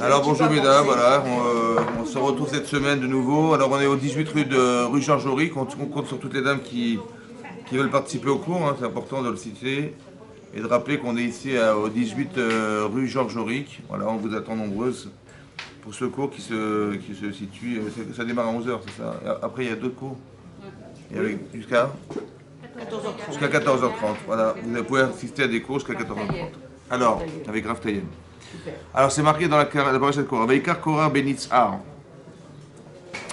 Alors bonjour mesdames, voilà, on se retrouve cette semaine de nouveau. Alors on est au 18 rue Georges Auric, on compte sur toutes les dames qui veulent participer au cours, hein, c'est important de le citer. Et de rappeler qu'on est ici au 18 rue Georges Auric. Voilà, on vous attend nombreuses pour ce cours qui se situe, ça démarre à 11 heures, c'est ça. Après il y a d'autres cours. Jusqu'à 14h30. Voilà, vous pouvez assister à des cours jusqu'à 14h30. Alors, avec Rav Tayem. Alors c'est marqué dans la paracha de Korah. Veikar Korah ben Itzhar.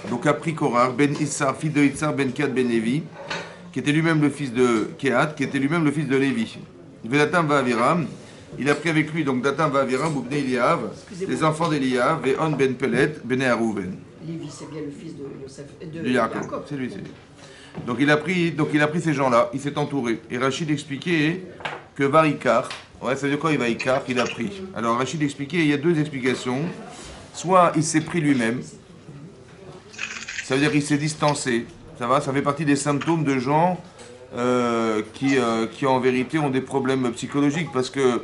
Donc a pris Korah ben Itzhar, fils de Itzhar ben Kehat ben Lévi, qui était lui-même le fils de Kehat, qui était lui-même le fils de Lévi. Vedatam va Aviram. Il a pris avec lui donc Datam va Aviram, Boubne Eliav, les enfants d'Eliav, Ve'on ben Pelet, ben Arouven. Lévi, c'est bien le fils de Yosef, de Yaakov. C'est lui, c'est lui. Donc il a pris ces gens-là, il s'est entouré. Et Rachid expliquait que Varikar, ouais, ça veut dire quoi il Varikar qu'il a pris. Alors Rachid expliquait, il y a deux explications. Soit il s'est pris lui-même, ça veut dire qu'il s'est distancé. Ça fait partie des symptômes de gens qui en vérité ont des problèmes psychologiques. Parce que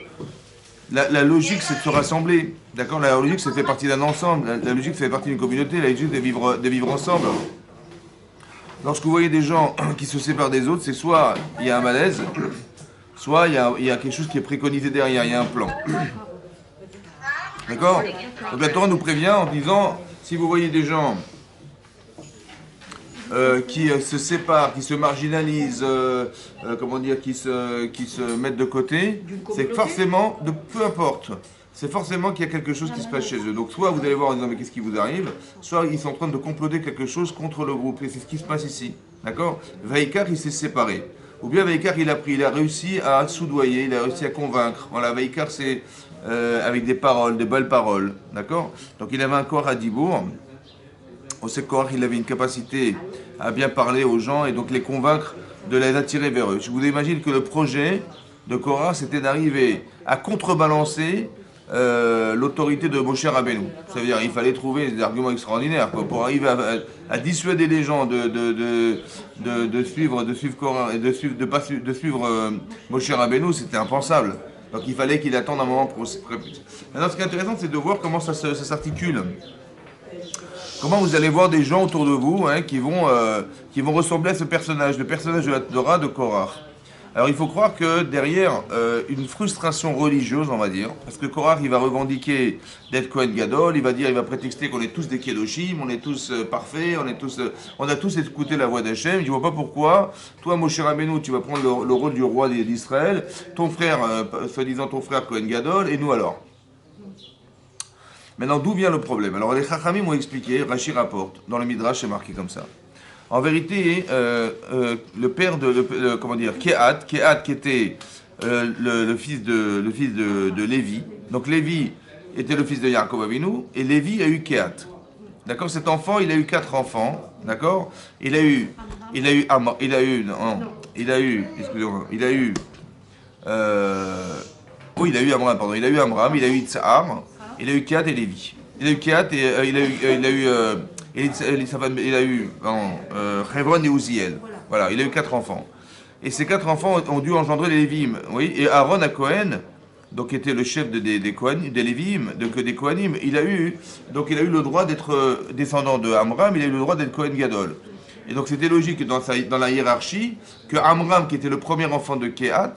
la logique c'est de se rassembler. D'accord. La logique ça fait partie d'un ensemble. La logique ça fait partie d'une communauté. La logique de vivre ensemble. Lorsque vous voyez des gens qui se séparent des autres, c'est soit il y a un malaise, soit il y a quelque chose qui est préconisé derrière, il y a un plan. D'accord. Donc la Torah nous prévient en disant, si vous voyez des gens qui se séparent, qui se marginalisent, qui se mettent de côté, c'est que forcément, peu importe, c'est forcément qu'il y a quelque chose qui se passe chez eux. Donc soit vous allez voir en disant mais qu'est-ce qui vous arrive, soit ils sont en train de comploter quelque chose contre le groupe. Et c'est ce qui se passe ici. D'accord. Vaikar il s'est séparé. Ou bien Vaikar il a réussi à soudoyer, il a réussi à convaincre. Voilà, Vaikar c'est avec des paroles, des belles paroles. D'accord. Donc il avait un corps à Dibourg. On sait qu'il avait une capacité à bien parler aux gens et donc les convaincre de les attirer vers eux. Je vous imagine que le projet de Korah c'était d'arriver à contrebalancer l'autorité de Moshe Rabbeinu. Ça veut dire qu'il fallait trouver des arguments extraordinaires pour arriver à dissuader les gens de suivre Korah et de suivre Moshe Rabbeinu, c'était impensable. Donc il fallait qu'il attende un moment pour. Maintenant, ce qui est intéressant, c'est de voir comment ça s'articule. Comment vous allez voir des gens autour de vous qui vont ressembler à ce personnage, le personnage de la Torah de Korah. Alors il faut croire que derrière une frustration religieuse, on va dire, parce que Korah il va revendiquer d'être Kohen Gadol, il va prétexter qu'on est tous des Kedoshim, on est tous parfaits, on a tous écouté la voix d'Hachem. Je ne vois pas pourquoi, toi Moshe Rabbeinu, tu vas prendre le rôle du roi d'Israël, ton frère, soi-disant ton frère Kohen Gadol, et nous alors. Maintenant, d'où vient le problème? Alors les Chachamim m'ont expliqué, Rashi rapporte, dans le Midrash c'est marqué comme ça. En vérité, le père Kehat qui était le fils de Lévi. Donc Lévi était le fils de Yaakov Avinu et Lévi a eu Kehat. D'accord. Cet enfant, il a eu 4 enfants. D'accord. Il a eu Amram, pardon. Il a eu Amram, il a eu Itzhar, il a eu Kehat et Lévi. Il a eu Kehat et il a eu Hebron et Uziel. Voilà, il a eu 4 enfants. Et ces 4 enfants ont dû engendrer les Lévim. Oui, et Aaron à Cohen, donc qui était le chef des Kohanim, des Lévim, des Kohanim, il a eu le droit d'être descendant de Amram, il a eu le droit d'être Kohen Gadol. Et donc c'était logique dans la hiérarchie que Amram, qui était le premier enfant de Kehat,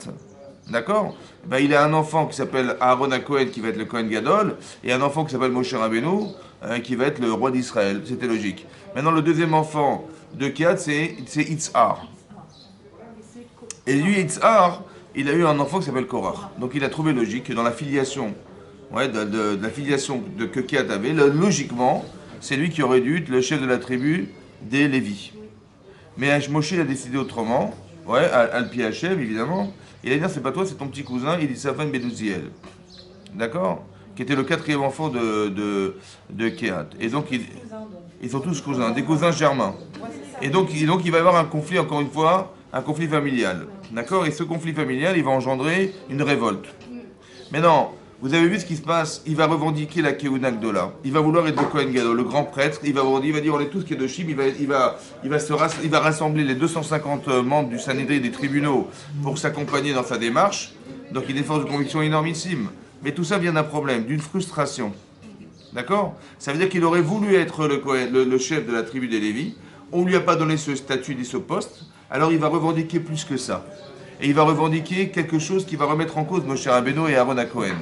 d'accord, ben, il a un enfant qui s'appelle Aaron à Cohen qui va être le Kohen Gadol, et un enfant qui s'appelle Moshe Rabbeinu qui va être le roi d'Israël. C'était logique. Maintenant, le deuxième enfant de Kehat, c'est Itzhar. Et lui, Itzhar, il a eu un enfant qui s'appelle Korah. Donc il a trouvé logique que dans la filiation, de la filiation que Kehat avait, logiquement, c'est lui qui aurait dû être le chef de la tribu des Lévis. Mais Moshe a décidé autrement, Al-Pi Hashem, évidemment. Il a dit, non, c'est pas toi, c'est ton petit cousin, il dit Safan ben Uziel. D'accord, qui était le 4e enfant de Kehat. Et donc, ils sont tous cousins, des cousins germains. Et donc, il va y avoir un conflit, encore une fois, un conflit familial. D'accord. Et ce conflit familial, il va engendrer une révolte. Maintenant, vous avez vu ce qui se passe. Il va revendiquer la Keuna Gdola. Il va vouloir être le Kohen Gadol, le grand prêtre. Il va dire, on est tous Kedoshim. Il va rassembler les 250 membres du Sanhédrin des tribunaux pour s'accompagner dans sa démarche. Donc, il a une force de conviction énormissime. Mais tout ça vient d'un problème, d'une frustration. D'accord? Ça veut dire qu'il aurait voulu être le chef de la tribu des Lévis. On ne lui a pas donné ce statut ni ce poste. Alors il va revendiquer plus que ça. Et il va revendiquer quelque chose qui va remettre en cause Moshe Rabbeinu et Aaron à Cohen.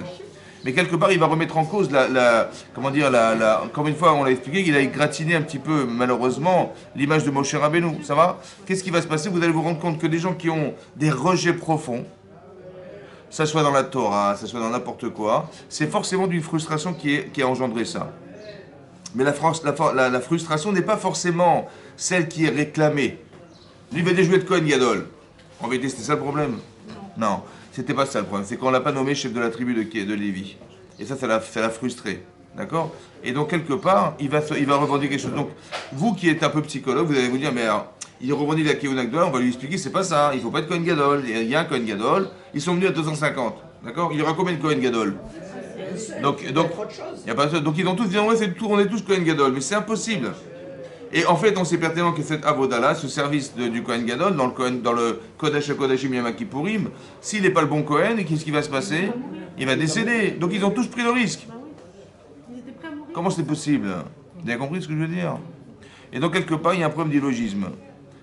Mais quelque part, il va remettre en cause encore une fois, on l'a expliqué, il a gratiné un petit peu, malheureusement, l'image de Moshe Rabbeinu. Ça va? Qu'est-ce qui va se passer? Vous allez vous rendre compte que des gens qui ont des rejets profonds, ça soit dans la Torah, ça soit dans n'importe quoi, c'est forcément d'une frustration qui a engendré ça. Mais la frustration n'est pas forcément celle qui est réclamée. Lui, il va déjouer de Cohen Gadol. En vérité, c'était ça le problème? Non, c'était pas ça le problème. C'est qu'on l'a pas nommé chef de la tribu de Lévi. Et ça l'a frustré. D'accord? Et donc, quelque part, il va revendiquer quelque chose. Donc, vous qui êtes un peu psychologue, vous allez vous dire, mais alors, il revendique la Keuna Gdola, on va lui expliquer, c'est pas ça. Il faut pas être Cohen Gadol. Il y a un Cohen Gadol. Ils sont venus à 250. D'accord? Il y aura combien de Cohen Gadol? Donc, y a pas, donc ils ont tous dit, ouais, on est tous Cohen Gadol. Mais c'est impossible. Et en fait, on sait pertinemment que cette Avoda-là, ce service du Kohen Gadol, dans le Kodesh HaKodashim Yom Kippourim, s'il n'est pas le bon Kohen, qu'est-ce qui va se passer? Il va décéder. Donc ils ont tous pris le risque. Comment c'est possible? Vous avez compris ce que je veux dire? Et donc quelque part, il y a un problème d'illogisme.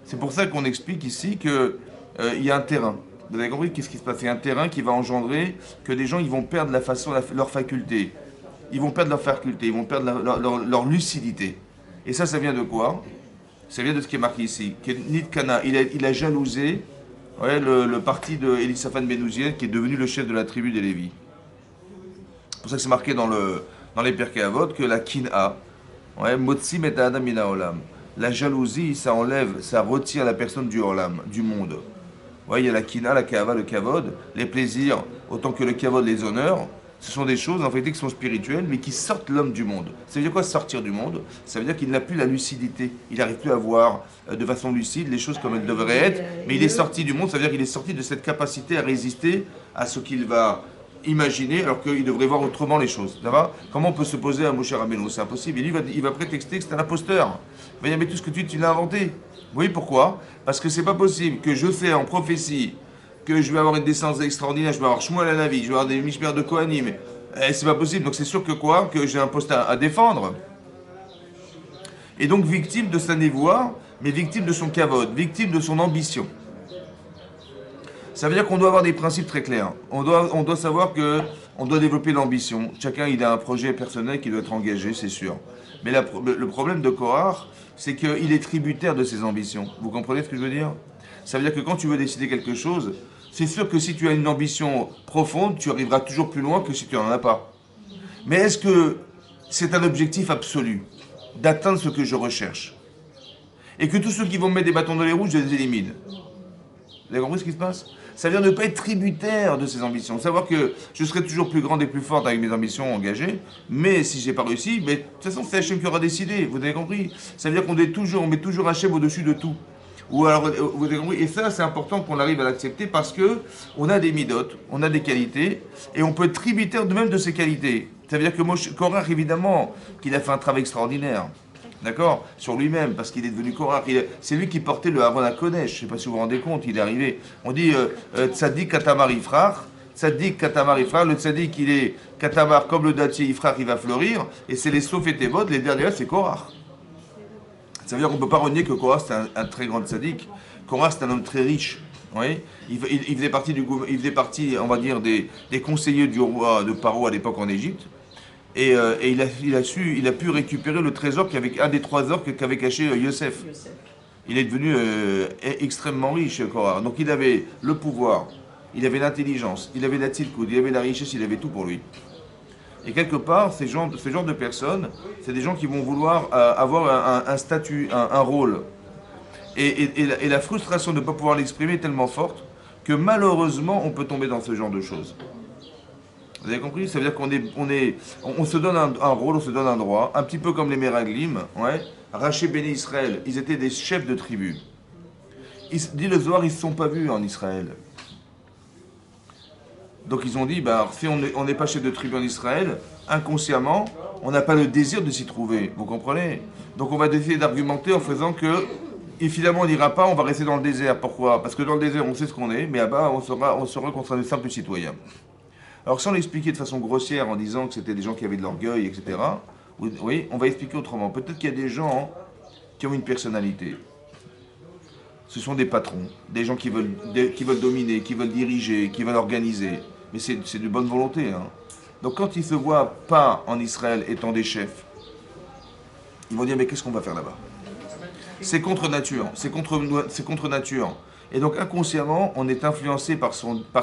C'est pour ça qu'on explique ici qu'il y a un terrain. Vous avez compris qu'est-ce qui se passe? Il y a un terrain qui va engendrer que des gens ils vont perdre leur faculté. Ils vont perdre leur faculté, ils vont perdre leur lucidité. Et ça vient de quoi? Ça vient de ce qui est marqué ici. Nitkana, il a jalousé le parti de Elisaphan Ben Uziel, qui est devenu le chef de la tribu des Lévis. C'est pour ça que c'est marqué dans les Pirkei Avot que la kin'a, Motsim et Adam mina olam. La jalousie, ça enlève, ça retire la personne du olam, du monde. Il y a la kin'a, la kava, le kavod, les plaisirs, autant que le kavod, les honneurs. Ce sont des choses en fait qui sont spirituelles, mais qui sortent l'homme du monde. Ça veut dire quoi sortir du monde? Ça veut dire qu'il n'a plus la lucidité. Il n'arrive plus à voir de façon lucide les choses comme elles devraient être, mais il est sorti du monde, ça veut dire qu'il est sorti de cette capacité à résister à ce qu'il va imaginer, alors qu'il devrait voir autrement les choses. Ça va? Comment on peut se poser à Moshe Rabbeinu? C'est impossible. Et lui, il va prétexter que c'est un imposteur. Il va dire, mais tout ce que tu l'as inventé. Vous voyez pourquoi? Parce que c'est pas possible que je sais en prophétie que je vais avoir une descendance extraordinaire, je vais avoir Shmuel à la vie, je vais avoir des Mishmer de Kohanim. C'est pas possible. Donc c'est sûr que quoi? Que j'ai un poste à défendre. Et donc victime de sa névoie, mais victime de son kavod, victime de son ambition. Ça veut dire qu'on doit avoir des principes très clairs. On doit savoir que on doit développer l'ambition. Chacun il a un projet personnel qui doit être engagé, c'est sûr. Mais le problème de Korach, c'est qu'il est tributaire de ses ambitions. Vous comprenez ce que je veux dire? Ça veut dire que quand tu veux décider quelque chose, c'est sûr que si tu as une ambition profonde, tu arriveras toujours plus loin que si tu n'en as pas. Mais est-ce que c'est un objectif absolu d'atteindre ce que je recherche? Et que tous ceux qui vont me mettre des bâtons dans les roues, je les élimine. Vous avez compris ce qui se passe? Ça veut dire ne pas être tributaire de ses ambitions. Savoir que je serai toujours plus grande et plus forte avec mes ambitions engagées, mais si j'ai pas réussi, mais de toute façon c'est Hachem qui aura décidé. Vous avez compris? Ça veut dire qu'on met toujours Hachem au-dessus de tout. Ou alors, vous avez compris? Et ça, c'est important qu'on arrive à l'accepter parce que on a des midotes, on a des qualités, et on peut être tributaire de même de ces qualités. Ça veut dire que Korach, évidemment, qu'il a fait un travail extraordinaire. D'accord? Sur lui-même, parce qu'il est devenu Korach. C'est lui qui portait le Aaron à Kodesh. Je ne sais pas si vous vous rendez compte, il est arrivé. On dit Tzadik Katamar Ifrar. Tzadik Katamar Ifrar. Le Tzadik, il est Katamar comme le dattier Ifrar, il va fleurir. Et c'est les Sof et Tevot, les derniers, c'est Korach. Ça veut dire qu'on ne peut pas renier que Korach, c'est un très grand Tzadik. Korach, c'est un homme très riche. Oui, il faisait partie, on va dire, des conseillers du roi de Paro à l'époque en Égypte. Et il a pu récupérer le trésor un des 3 orques qu'avait caché Yosef. Il est devenu extrêmement riche, Korach. Donc il avait le pouvoir, il avait l'intelligence, il avait la tzidkout, il avait la richesse, il avait tout pour lui. Et quelque part, ce genre de personnes, c'est des gens qui vont vouloir avoir un statut, un rôle. Et la frustration de ne pas pouvoir l'exprimer est tellement forte que malheureusement, on peut tomber dans ce genre de choses. Vous avez compris? Ça veut dire qu'on se donne un rôle, on se donne un droit, un petit peu comme les Meraglim, Raché Béni Israël, ils étaient des chefs de tribu. Dit le Zohar, ils ne se sont pas vus en Israël. Donc ils ont dit, si on n'est pas chef de tribu en Israël, inconsciemment, on n'a pas le désir de s'y trouver. Vous comprenez? Donc on va essayer d'argumenter en faisant que, et finalement on n'ira pas, on va rester dans le désert. Pourquoi? Parce que dans le désert, on sait ce qu'on est, mais là-bas, on sera qu'on sera des simples citoyens. Alors sans l'expliquer de façon grossière en disant que c'était des gens qui avaient de l'orgueil, etc., Oui, on va expliquer autrement. Peut-être qu'il y a des gens qui ont une personnalité. Ce sont des patrons, des gens qui veulent dominer, qui veulent diriger, qui veulent organiser. Mais c'est de bonne volonté. Hein. Donc quand ils ne se voient pas en Israël étant des chefs, ils vont dire mais qu'est-ce qu'on va faire là-bas? C'est contre nature, c'est contre nature. Et donc inconsciemment, on est influencé par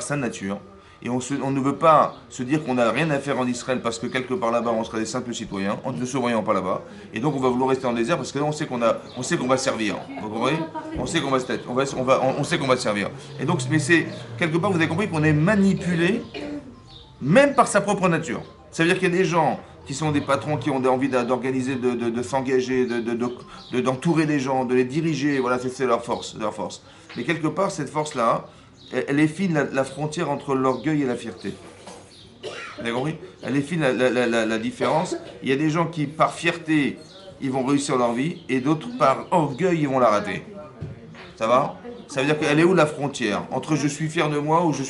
sa nature. Et on ne veut pas se dire qu'on n'a rien à faire en Israël parce que quelque part là-bas on sera des simples citoyens, en ne se voyant pas là-bas. Et donc on va vouloir rester en désert parce que là on sait qu'on va servir. Vous comprenez? On sait qu'on va servir. Et donc, mais c'est quelque part vous avez compris qu'on est manipulé même par sa propre nature. Ça veut dire qu'il y a des gens qui sont des patrons qui ont envie d'organiser, de s'engager, d'entourer les gens, de les diriger. Voilà, c'est leur force. Mais quelque part cette force-là, elle effine la frontière entre l'orgueil et la fierté. Vous avez compris? Elle effine la différence. Il y a des gens qui, par fierté, ils vont réussir leur vie, et d'autres, par orgueil, ils vont la rater. Ça va? Ça veut dire qu'elle est où la frontière? Entre je suis fier de moi ou je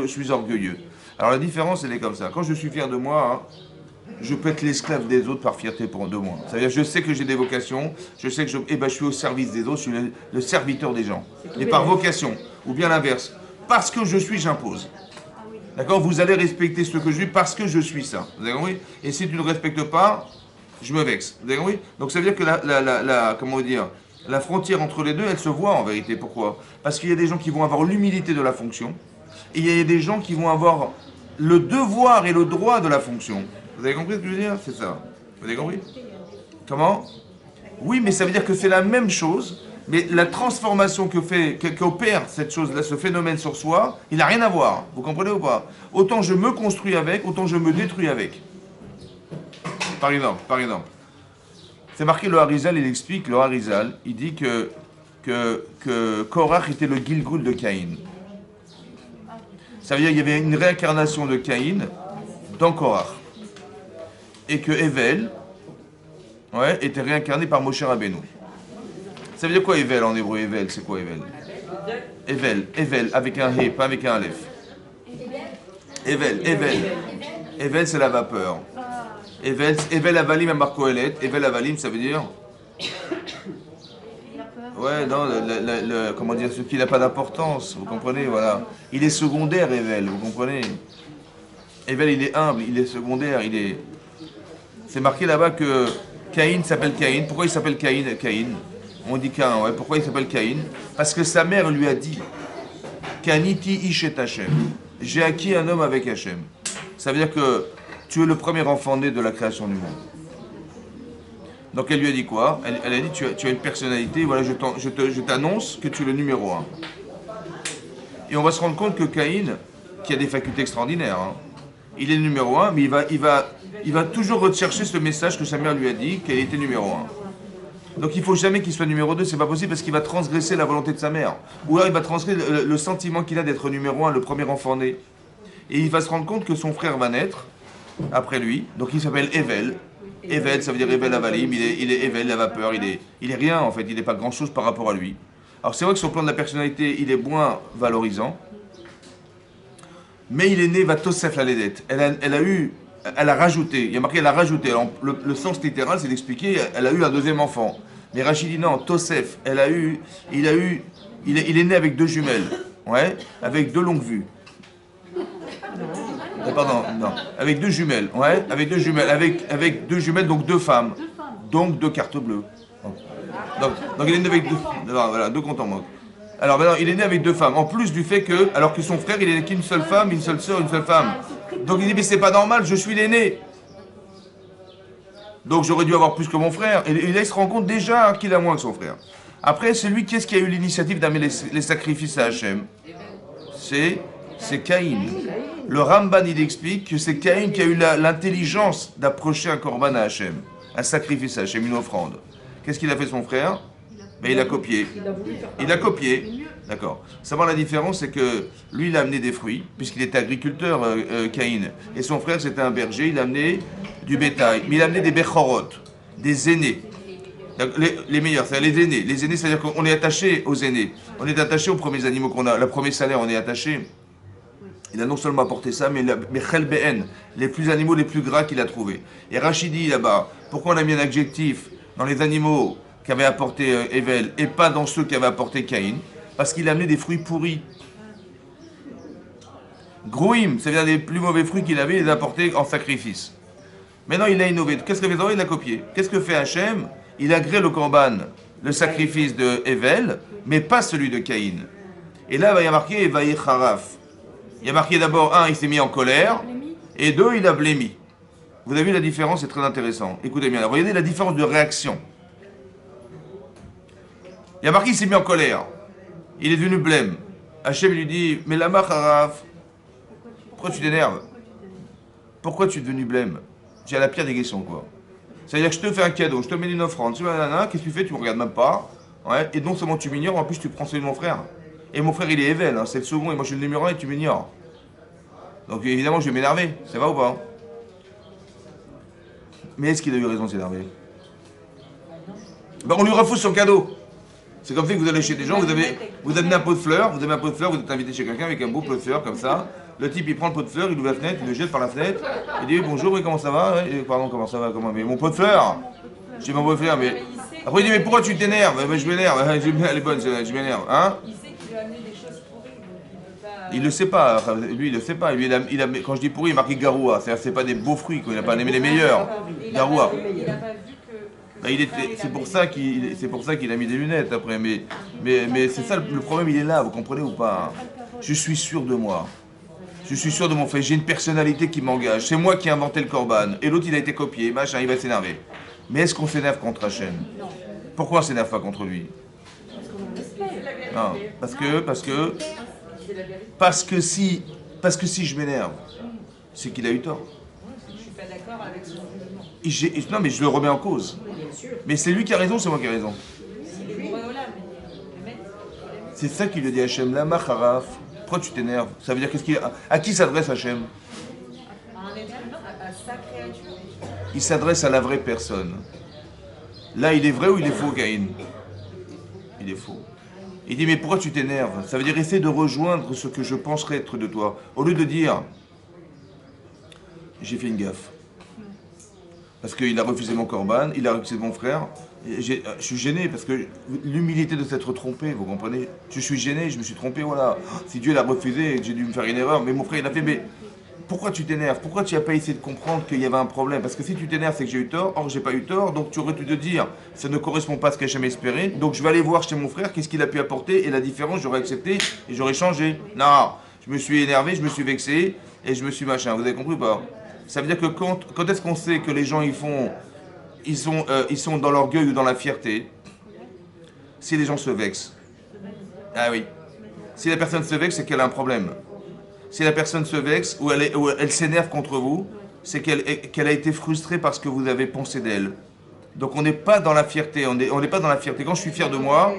suis orgueilleux. Alors la différence, elle est comme ça. Quand je suis fier de moi, je peux être l'esclave des autres par fierté de moi. Ça veut dire je sais que j'ai des vocations, je sais que je suis au service des autres, je suis le serviteur des gens. Et par vocation, ou bien l'inverse, parce que je suis, j'impose. D'accord? Vous allez respecter ce que je suis parce que je suis ça. Vous avez compris? Et si tu ne le respectes pas, je me vexe. Vous avez compris? Donc ça veut dire que comment dire, la frontière entre les deux, elle se voit en vérité. Pourquoi? Parce qu'il y a des gens qui vont avoir l'humilité de la fonction, et il y a des gens qui vont avoir le devoir et le droit de la fonction. Vous avez compris ce que je veux dire? C'est ça. Vous avez compris? Comment? Oui, mais ça veut dire que c'est la même chose, mais la transformation qu'opère cette chose-là, ce phénomène sur soi, il n'a rien à voir. Vous comprenez ou pas? Autant je me construis avec, autant je me détruis avec. Par exemple. C'est marqué le Harizal, il explique, le Harizal, il dit que Korach était le Gilgul de Caïn. Ça veut dire qu'il y avait une réincarnation de Caïn dans Korach. Et que Evel était réincarné par Moshe Rabbeinu. Ça veut dire quoi Evel en hébreu? Evel, c'est quoi Evel? Evel, avec un He, pas avec un Aleph. Evel, c'est la vapeur. Evel Avalim à Marco Elet. Evel Avalim, ça veut dire. Ouais, non, comment dire, ce qui n'a pas d'importance, vous comprenez, voilà. Il est secondaire, Evel, vous comprenez. Evel, il est humble, il est secondaire, C'est marqué là-bas que Caïn s'appelle Caïn. Pourquoi il s'appelle Caïn? On dit Caïn, ouais. Pourquoi il s'appelle Caïn? Parce que sa mère lui a dit Kaniti ish et Hachem. J'ai acquis un homme avec Hachem. Ça veut dire que tu es le premier enfant né de la création du monde. Donc elle lui a dit quoi? Elle a dit tu as une personnalité, voilà, je t'annonce que tu es le numéro 1. Et on va se rendre compte que Caïn, qui a des facultés extraordinaires, il est le numéro 1, mais il va toujours rechercher ce message que sa mère lui a dit, qu'elle était numéro 1. Donc il ne faut jamais qu'il soit numéro 2, c'est pas possible parce qu'il va transgresser la volonté de sa mère. Ou alors il va transgresser le sentiment qu'il a d'être numéro 1, le premier enfant né. Et il va se rendre compte que son frère va naître après lui, donc il s'appelle Evel. Evel, ça veut dire Evel Avalim, il est Evel, la vapeur, il est rien en fait, il n'est pas grand chose par rapport à lui. Alors c'est vrai que sur le plan de la personnalité, il est moins valorisant, mais il est né Vatosef la Ledet. Elle a rajouté, il y a marqué elle a rajouté. Alors, le sens littéral c'est d'expliquer, elle a eu un deuxième enfant. Mais Rachid dit non, Tosef, il est né avec 2 jumelles, ouais, avec 2 longues vues. Non, avec 2 jumelles, ouais, avec 2 jumelles, donc 2 femmes, donc 2 cartes bleues. Donc il est né avec 2, voilà, 2 comptes en manque. Alors maintenant, il est né avec 2 femmes, en plus du fait que, alors que son frère, il est né qu'une seule femme, une seule sœur, une seule femme. Donc il dit, mais c'est pas normal, je suis l'aîné. Donc j'aurais dû avoir plus que mon frère. Et là, il se rend compte déjà qu'il a moins que son frère. Après, c'est lui qui a eu l'initiative d'amener les sacrifices à Hachem. C'est Caïn. Le Ramban, il explique que c'est Caïn qui a eu l'intelligence d'approcher un korban à Hachem, un sacrifice à Hachem, une offrande. Qu'est-ce qu'il a fait son frère? Ben, il a copié. D'accord. Savoir la différence, c'est que lui, il a amené des fruits, puisqu'il était agriculteur, Caïn. Et son frère, c'était un berger, il a amené du bétail. Mais il a amené des bechorot, des aînés. Les meilleurs, c'est-à-dire les aînés. Les aînés, c'est-à-dire qu'on est attaché aux aînés. On est attaché aux premiers animaux qu'on a. Le premier salaire, on est attaché. Il a non seulement apporté ça, mais Chelbeen, les plus animaux les plus gras qu'il a trouvés. Et Rachid dit là-bas, pourquoi on a mis un adjectif dans les animaux qu'avait apporté Evel et pas dans ceux qu'avait apporté Caïn? Parce qu'il a amené des fruits pourris. Grouim, c'est-à-dire les plus mauvais fruits qu'il avait, il les a apportés en sacrifice. Maintenant, il a innové. Qu'est-ce que fait Zorah? Il a copié. Qu'est-ce que fait Hachem? Il agrée le korban, le sacrifice de Evel, mais pas celui de Caïn. Et là, il y a marqué Evaï Haraf. Il y a marqué d'abord, un, il s'est mis en colère, et deux, il a blémi. Vous avez vu la différence, c'est très intéressant. Écoutez bien, regardez la différence de réaction. Il y a marqué, il s'est mis en colère. Il est devenu blême. Hachem lui dit, mais lama Haraf, pourquoi tu t'énerves? Pourquoi tu es devenu blême? J'ai la pire des questions, quoi. C'est-à-dire que je te fais un cadeau, je te mets une offrande, tu vois, qu'est-ce que tu fais? Tu me regardes même pas. Ouais, et non seulement tu m'ignores, en plus tu prends celui de mon frère. Et mon frère il est Evel, hein, c'est le second, et moi je suis le numéro 1 et tu m'ignores. Donc évidemment je vais m'énerver, ça va ou pas? Mais est-ce qu'il a eu raison de s'énerver? Ben, on lui refuse son cadeau. C'est comme ça que vous allez chez des gens, vous amenez un pot de fleurs, vous êtes invité chez quelqu'un avec un beau pot de fleurs comme ça. Le type il prend le pot de fleurs, il ouvre la fenêtre, il le jette par la fenêtre, il dit bonjour, oui comment ça va? Et, pardon, comment ça va? Comment? Mais mon pot de fleurs! J'ai mon pot de fleurs, mais. Après il dit mais pourquoi tu t'énerves? Ben, je m'énerve, elle est bonne, je m'énerve, hein? Il sait qu'il a amené des choses pourries, donc il le sait pas, enfin, lui il le sait pas. Lui, quand je dis pourri, il marque Garoua, c'est pas des beaux fruits, quoi. Il n'a pas aimé les meilleurs. Garoua. il n'a pas vu que C'est pour ça qu'il a mis des lunettes après. Mais c'est ça le problème, il est là, vous comprenez ou pas? Je suis sûr de moi. Je suis sûr de mon fait. J'ai une personnalité qui m'engage. C'est moi qui ai inventé le korban. Et l'autre il a été copié, machin, il va s'énerver. Mais est-ce qu'on s'énerve contre Hachem? Pourquoi on s'énerve pas contre lui? Non, parce que si je m'énerve, c'est qu'il a eu tort. je suis pas d'accord avec son jugement. Non mais je le remets en cause. Mais c'est lui qui a raison, c'est moi qui ai raison. C'est lui. C'est ça qu'il lui dit Hachem, la macharaf. Pourquoi tu t'énerves? Ça veut dire à qui s'adresse Hachem? À un être humain, à sa créature. Il s'adresse à la vraie personne. Là, il est vrai ou il est faux, Caïn? Il est faux. Il dit, mais pourquoi tu t'énerves? Ça veut dire essayer de rejoindre ce que je penserais être de toi. Au lieu de dire, j'ai fait une gaffe. Parce qu'il a refusé mon korban, il a refusé mon frère. Je suis gêné parce que l'humilité de s'être trompé, vous comprenez? Je suis gêné, je me suis trompé, voilà. Si Dieu l'a refusé, j'ai dû me faire une erreur. Mais mon frère, il a fait, mais pourquoi tu t'énerves? Pourquoi tu n'as pas essayé de comprendre qu'il y avait un problème? Parce que si tu t'énerves, c'est que j'ai eu tort. Or, j'ai pas eu tort. Donc, tu aurais dû te dire, ça ne correspond pas à ce que j'ai jamais espéré. Donc, je vais aller voir chez mon frère, qu'est-ce qu'il a pu apporter. Et la différence, j'aurais accepté et j'aurais changé. Non, je me suis énervé, je me suis vexé et je me suis machin. Vous avez compris ou pas? Ça veut dire que quand est-ce qu'on sait que les gens, ils sont dans l'orgueil ou dans la fierté? Si les gens se vexent. Ah oui. Si la personne se vexe, c'est qu'elle a un problème. Si la personne se vexe ou elle s'énerve contre vous, c'est qu'elle a été frustrée par ce que vous avez pensé d'elle. Donc on n'est pas dans la fierté, on n'est pas dans la fierté. Quand je suis fier de moi,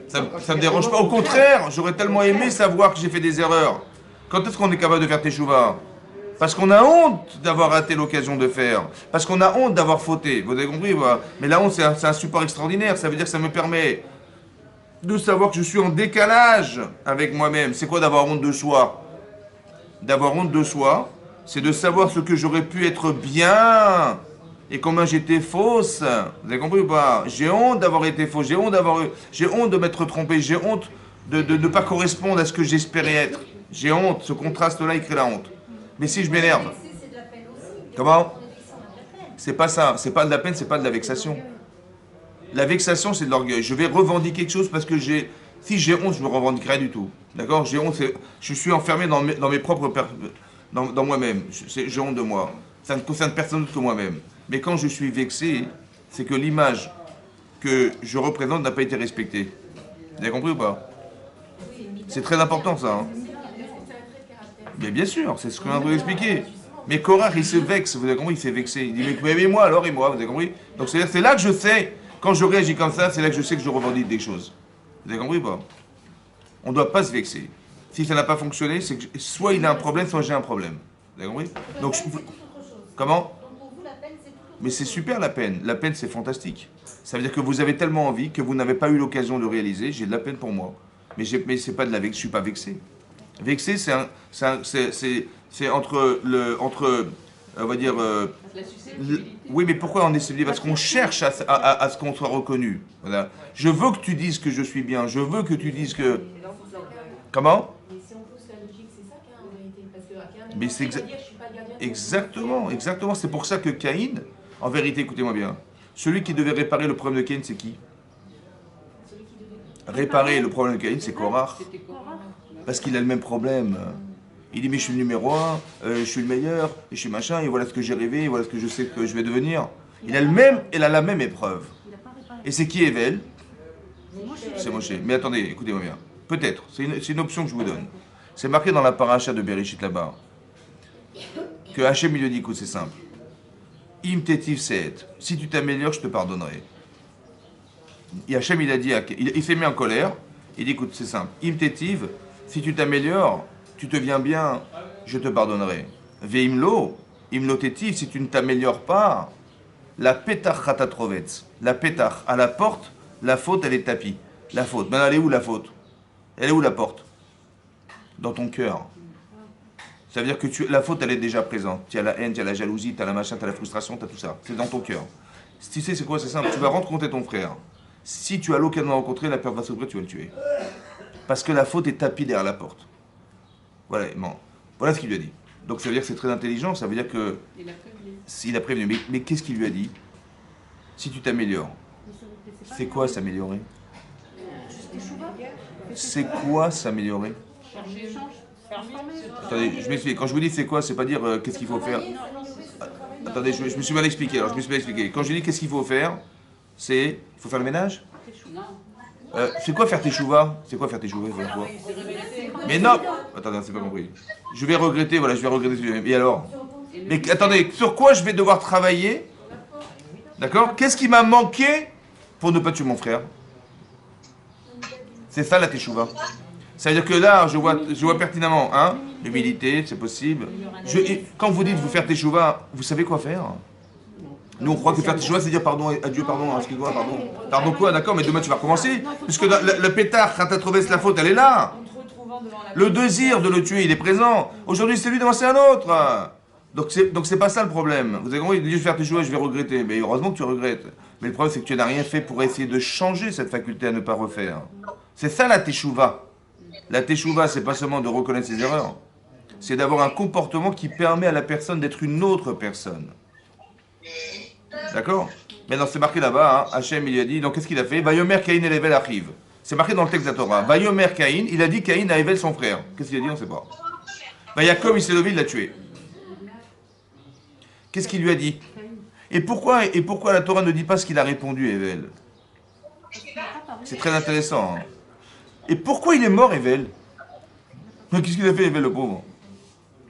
ça ne me dérange pas. Au contraire, j'aurais tellement aimé savoir que j'ai fait des erreurs. Quand est-ce qu'on est capable de faire teshuva? Parce qu'on a honte d'avoir raté l'occasion de faire. Parce qu'on a honte d'avoir fauté. Vous avez compris, voilà. Mais la honte, c'est un support extraordinaire. Ça veut dire que ça me permet de savoir que je suis en décalage avec moi-même. C'est quoi d'avoir honte de soi? D'avoir honte de soi, c'est de savoir ce que j'aurais pu être bien et combien j'étais fausse. Vous avez compris ou pas? J'ai honte d'avoir été fausse, j'ai honte de m'être trompé, j'ai honte de ne pas correspondre à ce que j'espérais être. J'ai honte, ce contraste-là, il crée la honte. Mais si je m'énerve, comment? C'est pas ça, c'est pas de la peine, c'est pas de la vexation. La vexation, c'est de l'orgueil. Je vais revendiquer quelque chose parce que si j'ai honte, je ne me revendique rien du tout. D'accord? J'ai honte, je suis enfermé dans mes propres. Dans moi-même. J'ai honte de moi. Ça ne concerne personne d'autre que moi-même. Mais quand je suis vexé, c'est que l'image que je représente n'a pas été respectée. Vous avez compris ou pas? C'est très important ça. Hein? Mais bien sûr, c'est ce qu'on a voulu expliquer. Mais Korach, il se vexe, vous avez compris, il s'est vexé. Il dit, mais moi alors, et moi, vous avez compris? Donc c'est là que je sais, quand je réagis comme ça, c'est là que je sais que je revendique des choses. Vous avez compris ou pas? On ne doit pas se vexer. Si ça n'a pas fonctionné, c'est que soit il a un problème, soit j'ai un problème. Vous avez compris? Donc, comment? Mais c'est super la peine. La peine, c'est fantastique. Ça veut dire que vous avez tellement envie que vous n'avez pas eu l'occasion de réaliser. J'ai de la peine pour moi. Mais c'est pas de la vexe, je ne suis pas vexé. Vexé, c'est entre on va dire, La susceptibilité. oui, mais pourquoi on est susceptible? Parce qu'on cherche à ce qu'on soit reconnu. Voilà. Je veux que tu dises que je suis bien. Je veux que tu dises que. Comment? Mais si on pousse la logique, c'est ça Caïn en vérité. Parce qu'à Caïn, Mais c'est il va dire je suis pas le gardien de mon exactement, exactement. C'est pour ça que Caïn, en vérité, écoutez-moi bien, celui qui devait réparer le problème de Caïn, c'est qui? Celui qui devait. Réparer le problème de Caïn, c'est Korach. C'était quoi? Parce qu'il a le même problème. Il dit mais je suis le numéro un, je suis le meilleur, je suis machin, et voilà ce que j'ai rêvé, et voilà ce que je sais que je vais devenir. Il a la même épreuve. Et c'est qui Evel? C'est Moshe. Mais attendez, écoutez-moi bien. Peut-être, c'est une option que je vous donne. C'est marqué dans la paracha de Bereshit là-bas. Que Hachem il lui dit, écoute, c'est simple. Im tetiv seet. Si tu t'améliores, je te pardonnerai. Et Hachem il a dit, il s'est mis en colère. Il dit, écoute, c'est simple. Im tetiv, si tu t'améliores, tu deviens bien, je te pardonnerai. Veimlo, imlo tetiv, si tu ne t'améliores pas, la petach chatatrovetz. La petach, à la porte, la faute, elle est tapie. La faute. Ben, elle est où la faute? Elle est où la porte? Dans ton cœur. Ça veut dire que la faute, elle est déjà présente. Tu as la haine, tu as la jalousie, tu as la machin, tu as la frustration, tu as tout ça. C'est dans ton cœur. Si tu sais c'est quoi, c'est simple. Tu vas rencontrer ton frère. Si tu as l'occasion de le rencontrer, la peur va s'ouvrir, tu vas le tuer. Parce que la faute est tapie derrière la porte. Voilà, bon. Voilà ce qu'il lui a dit. Donc ça veut dire que c'est très intelligent, ça veut dire que... Il a prévenu. Il a prévenu. Mais qu'est-ce qu'il lui a dit? Si tu t'améliores. C'est quoi s'améliorer? C'est quoi s'améliorer? Attendez, je m'explique. Quand je vous dis c'est quoi, c'est pas dire qu'est-ce qu'il faut faire. Attendez, je me suis mal expliqué. Alors je me suis mal expliqué. Quand je dis qu'est-ce qu'il faut faire, c'est il faut faire le ménage. C'est quoi faire tes chouvas? C'est quoi faire tes chouvas? Mais non. Attendez, c'est pas compris. Je vais regretter. Voilà, je vais regretter. Et alors? Mais attendez, sur quoi je vais devoir travailler? D'accord? Qu'est-ce qui m'a manqué pour ne pas tuer mon frère? C'est ça la teshuva. Ça veut dire que là, je vois pertinemment, hein, l'humilité, c'est possible. Quand vous dites vous faire teshuva, vous savez quoi faire? Nous, on croit que faire teshuva, c'est dire pardon à Dieu, pardon, excuse-moi, pardon. Pardon quoi, d'accord, mais demain tu vas recommencer. Puisque le pétard, quand tu as trouvé la faute, elle est là. Le désir de le tuer, il est présent. Aujourd'hui, c'est lui, demain, c'est un autre. Donc c'est pas ça le problème. Vous avez compris, il dit je vais faire teshuva, je vais regretter. Mais heureusement que tu regrettes. Mais le problème, c'est que tu n'as rien fait pour essayer de changer cette faculté à ne pas refaire. C'est ça la teshuva. La teshuva, c'est pas seulement de reconnaître ses erreurs, c'est d'avoir un comportement qui permet à la personne d'être une autre personne. D'accord? Maintenant, c'est marqué là-bas, hein, Hachem, il lui a dit, donc qu'est-ce qu'il a fait? Vayomer Caïn et Evel arrive. C'est marqué dans le texte de la Torah. Vayomer Caïn, il a dit Caïn à Evel son frère. Qu'est-ce qu'il a dit? On ne sait pas. Yaakov, il s'est levé, il l'a tué. Qu'est-ce qu'il lui a dit? Et pourquoi la Torah ne dit pas ce qu'il a répondu, Evel? C'est très intéressant. Hein. Et pourquoi il est mort, Evel? Qu'est-ce qu'il a fait, Evel, le pauvre?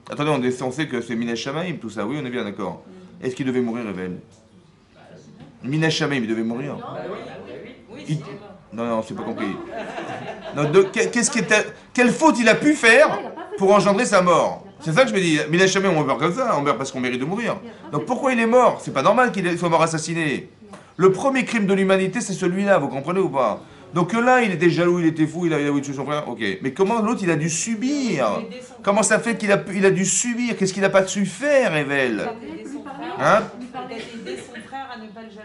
Attendez, on sait que c'est Minesh Shamaim, tout ça. Oui, on est bien d'accord. Est-ce qu'il devait mourir, Evel? Minesh Shamaim, il devait mourir. Non, c'est pas compris. Non, quelle faute il a pu faire pour engendrer sa mort? C'est ça que je me dis. Minesh Shamaim, on meurt comme ça, on meurt parce qu'on mérite de mourir. Donc pourquoi il est mort? C'est pas normal qu'il soit mort assassiné. Le premier crime de l'humanité, c'est celui-là, vous comprenez ou pas? Donc là, il était jaloux, il était fou, il a voulu tuer son frère. Ok. Mais comment l'autre, il a dû subir? Comment ça fait qu'il a dû subir? Qu'est-ce qu'il n'a pas su faire, Evel? Hein?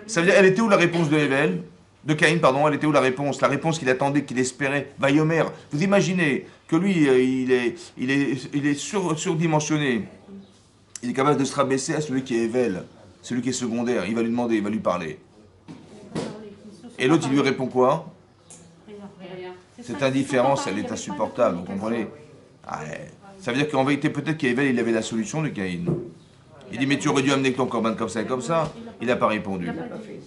Ça veut dire, elle était où la réponse de Evel? De Caïn, pardon, elle était où la réponse? La réponse qu'il attendait, qu'il espérait. Vayomer. Vous imaginez que lui, il est surdimensionné. Il est capable de se rabaisser à celui qui est Evel, celui qui est secondaire. Il va lui demander, il va lui parler. Et l'autre, il lui répond quoi? Cette indifférence, elle est insupportable, vous comprenez? Ça veut dire qu'en vérité, peut-être qu'Evel, il avait la solution de Caïn. Il dit, mais tu aurais dû amener ton corban comme ça et comme ça. Il n'a pas répondu.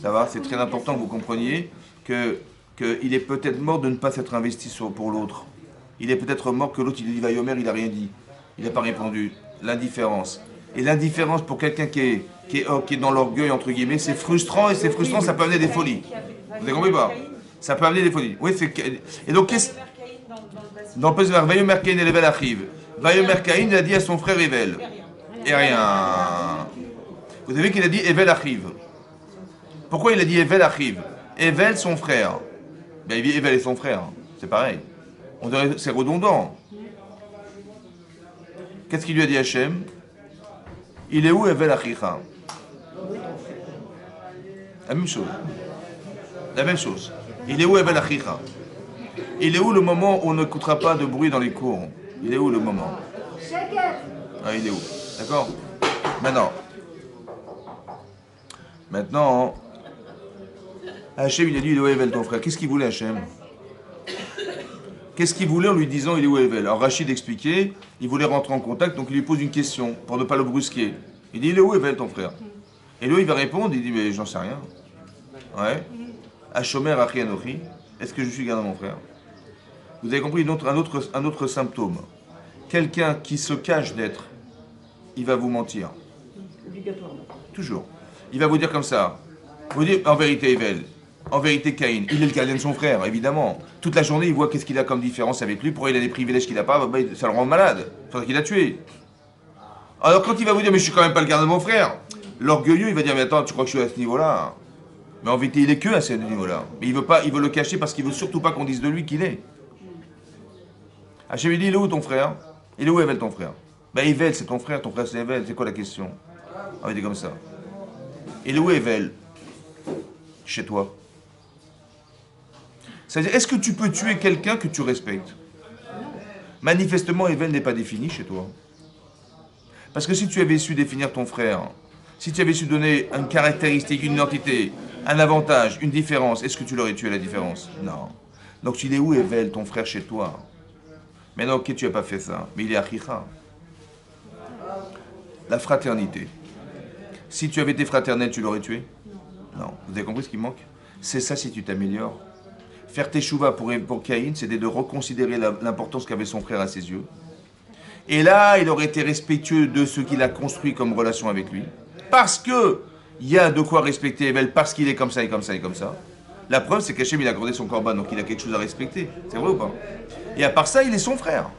Ça va? C'est très important que vous compreniez qu'il est peut-être mort de ne pas s'être investi pour l'autre. Il est peut-être mort que l'autre, il dit, Vayomer, il n'a rien dit. Il n'a pas répondu. L'indifférence. Et l'indifférence pour quelqu'un qui est dans l'orgueil, entre guillemets, c'est frustrant, et c'est frustrant, ça peut amener des folies. Vous avez compris pas? Ça peut amener des folies. Oui, c'est... Et donc, qu'est-ce... Dans le passage, Vayomer Caïn et Evel arrive. Vayomer Caïn, il a dit à son frère Evel. Et rien. Vous avez vu qu'il a dit Evel arrive. Pourquoi il a dit Evel arrive? Evel, son frère. Ben, il dit Evel et son frère. C'est pareil. C'est redondant. Qu'est-ce qu'il lui a dit Hachem? Il est où Evel Achicha? La même chose. La même chose. Il est où Evel Achicha? Il est où le moment où on n'écoutera pas de bruit dans les cours? Il est où le moment? Ah, il est où? D'accord? Maintenant, Hachem, il a dit, il est où Evel, ton frère? Qu'est-ce qu'il voulait, Hachem? Qu'est-ce qu'il voulait en lui disant, il est où Evel? Alors Rachid expliquait, il voulait rentrer en contact, donc il lui pose une question, pour ne pas le brusquer. Il dit, il est où Evel, ton frère? Et lui, il va répondre, il dit, mais j'en sais rien. Ouais. Hashomer Achi Anochi, est-ce que je suis gardant mon frère? Vous avez compris un autre symptôme. Quelqu'un qui se cache d'être, il va vous mentir. Obligatoirement. Toujours. Il va vous dire comme ça. Vous dites, en vérité, Evel, en vérité, Caïn, il est le gardien de son frère, évidemment. Toute la journée, il voit qu'est-ce qu'il a comme différence avec lui. Pourquoi il a des privilèges qu'il n'a pas, ça le rend malade. Il faudrait qu'il l'a tué. Alors quand il va vous dire, mais je suis quand même pas le gardien de mon frère, l'orgueilleux, il va dire, mais attends, tu crois que je suis à ce niveau-là? Mais en vérité, il est que à ce niveau-là. Mais il veut le cacher parce qu'il veut surtout pas qu'on dise de lui qu'il est. Hachem, il dit, il est où ton frère? Il est où Evel, ton frère? Ben Evel, c'est ton frère c'est Evel, c'est quoi la question? On va dire comme ça. Il est où Evel? Chez toi. C'est-à-dire, est-ce que tu peux tuer quelqu'un que tu respectes? Manifestement, Evel n'est pas défini chez toi. Parce que si tu avais su définir ton frère, si tu avais su donner une caractéristique, une identité, un avantage, une différence, est-ce que tu l'aurais tué la différence? Non. Donc il est où Evel, ton frère, chez toi? Mais non, ok, tu n'as pas fait ça. Mais il est Achicha. La fraternité. Si tu avais été fraternel, tu l'aurais tué? Non. Vous avez compris ce qui manque? C'est ça si tu t'améliores. Faire teshuva pour Caïn, c'était de reconsidérer l'importance qu'avait son frère à ses yeux. Et là, il aurait été respectueux de ce qu'il a construit comme relation avec lui. Parce que il y a de quoi respecter Evel, parce qu'il est comme ça et comme ça et comme ça. La preuve, c'est qu'Hachem, il a accordé son corban, donc il a quelque chose à respecter. C'est vrai ou pas? Et à part ça, il est son frère.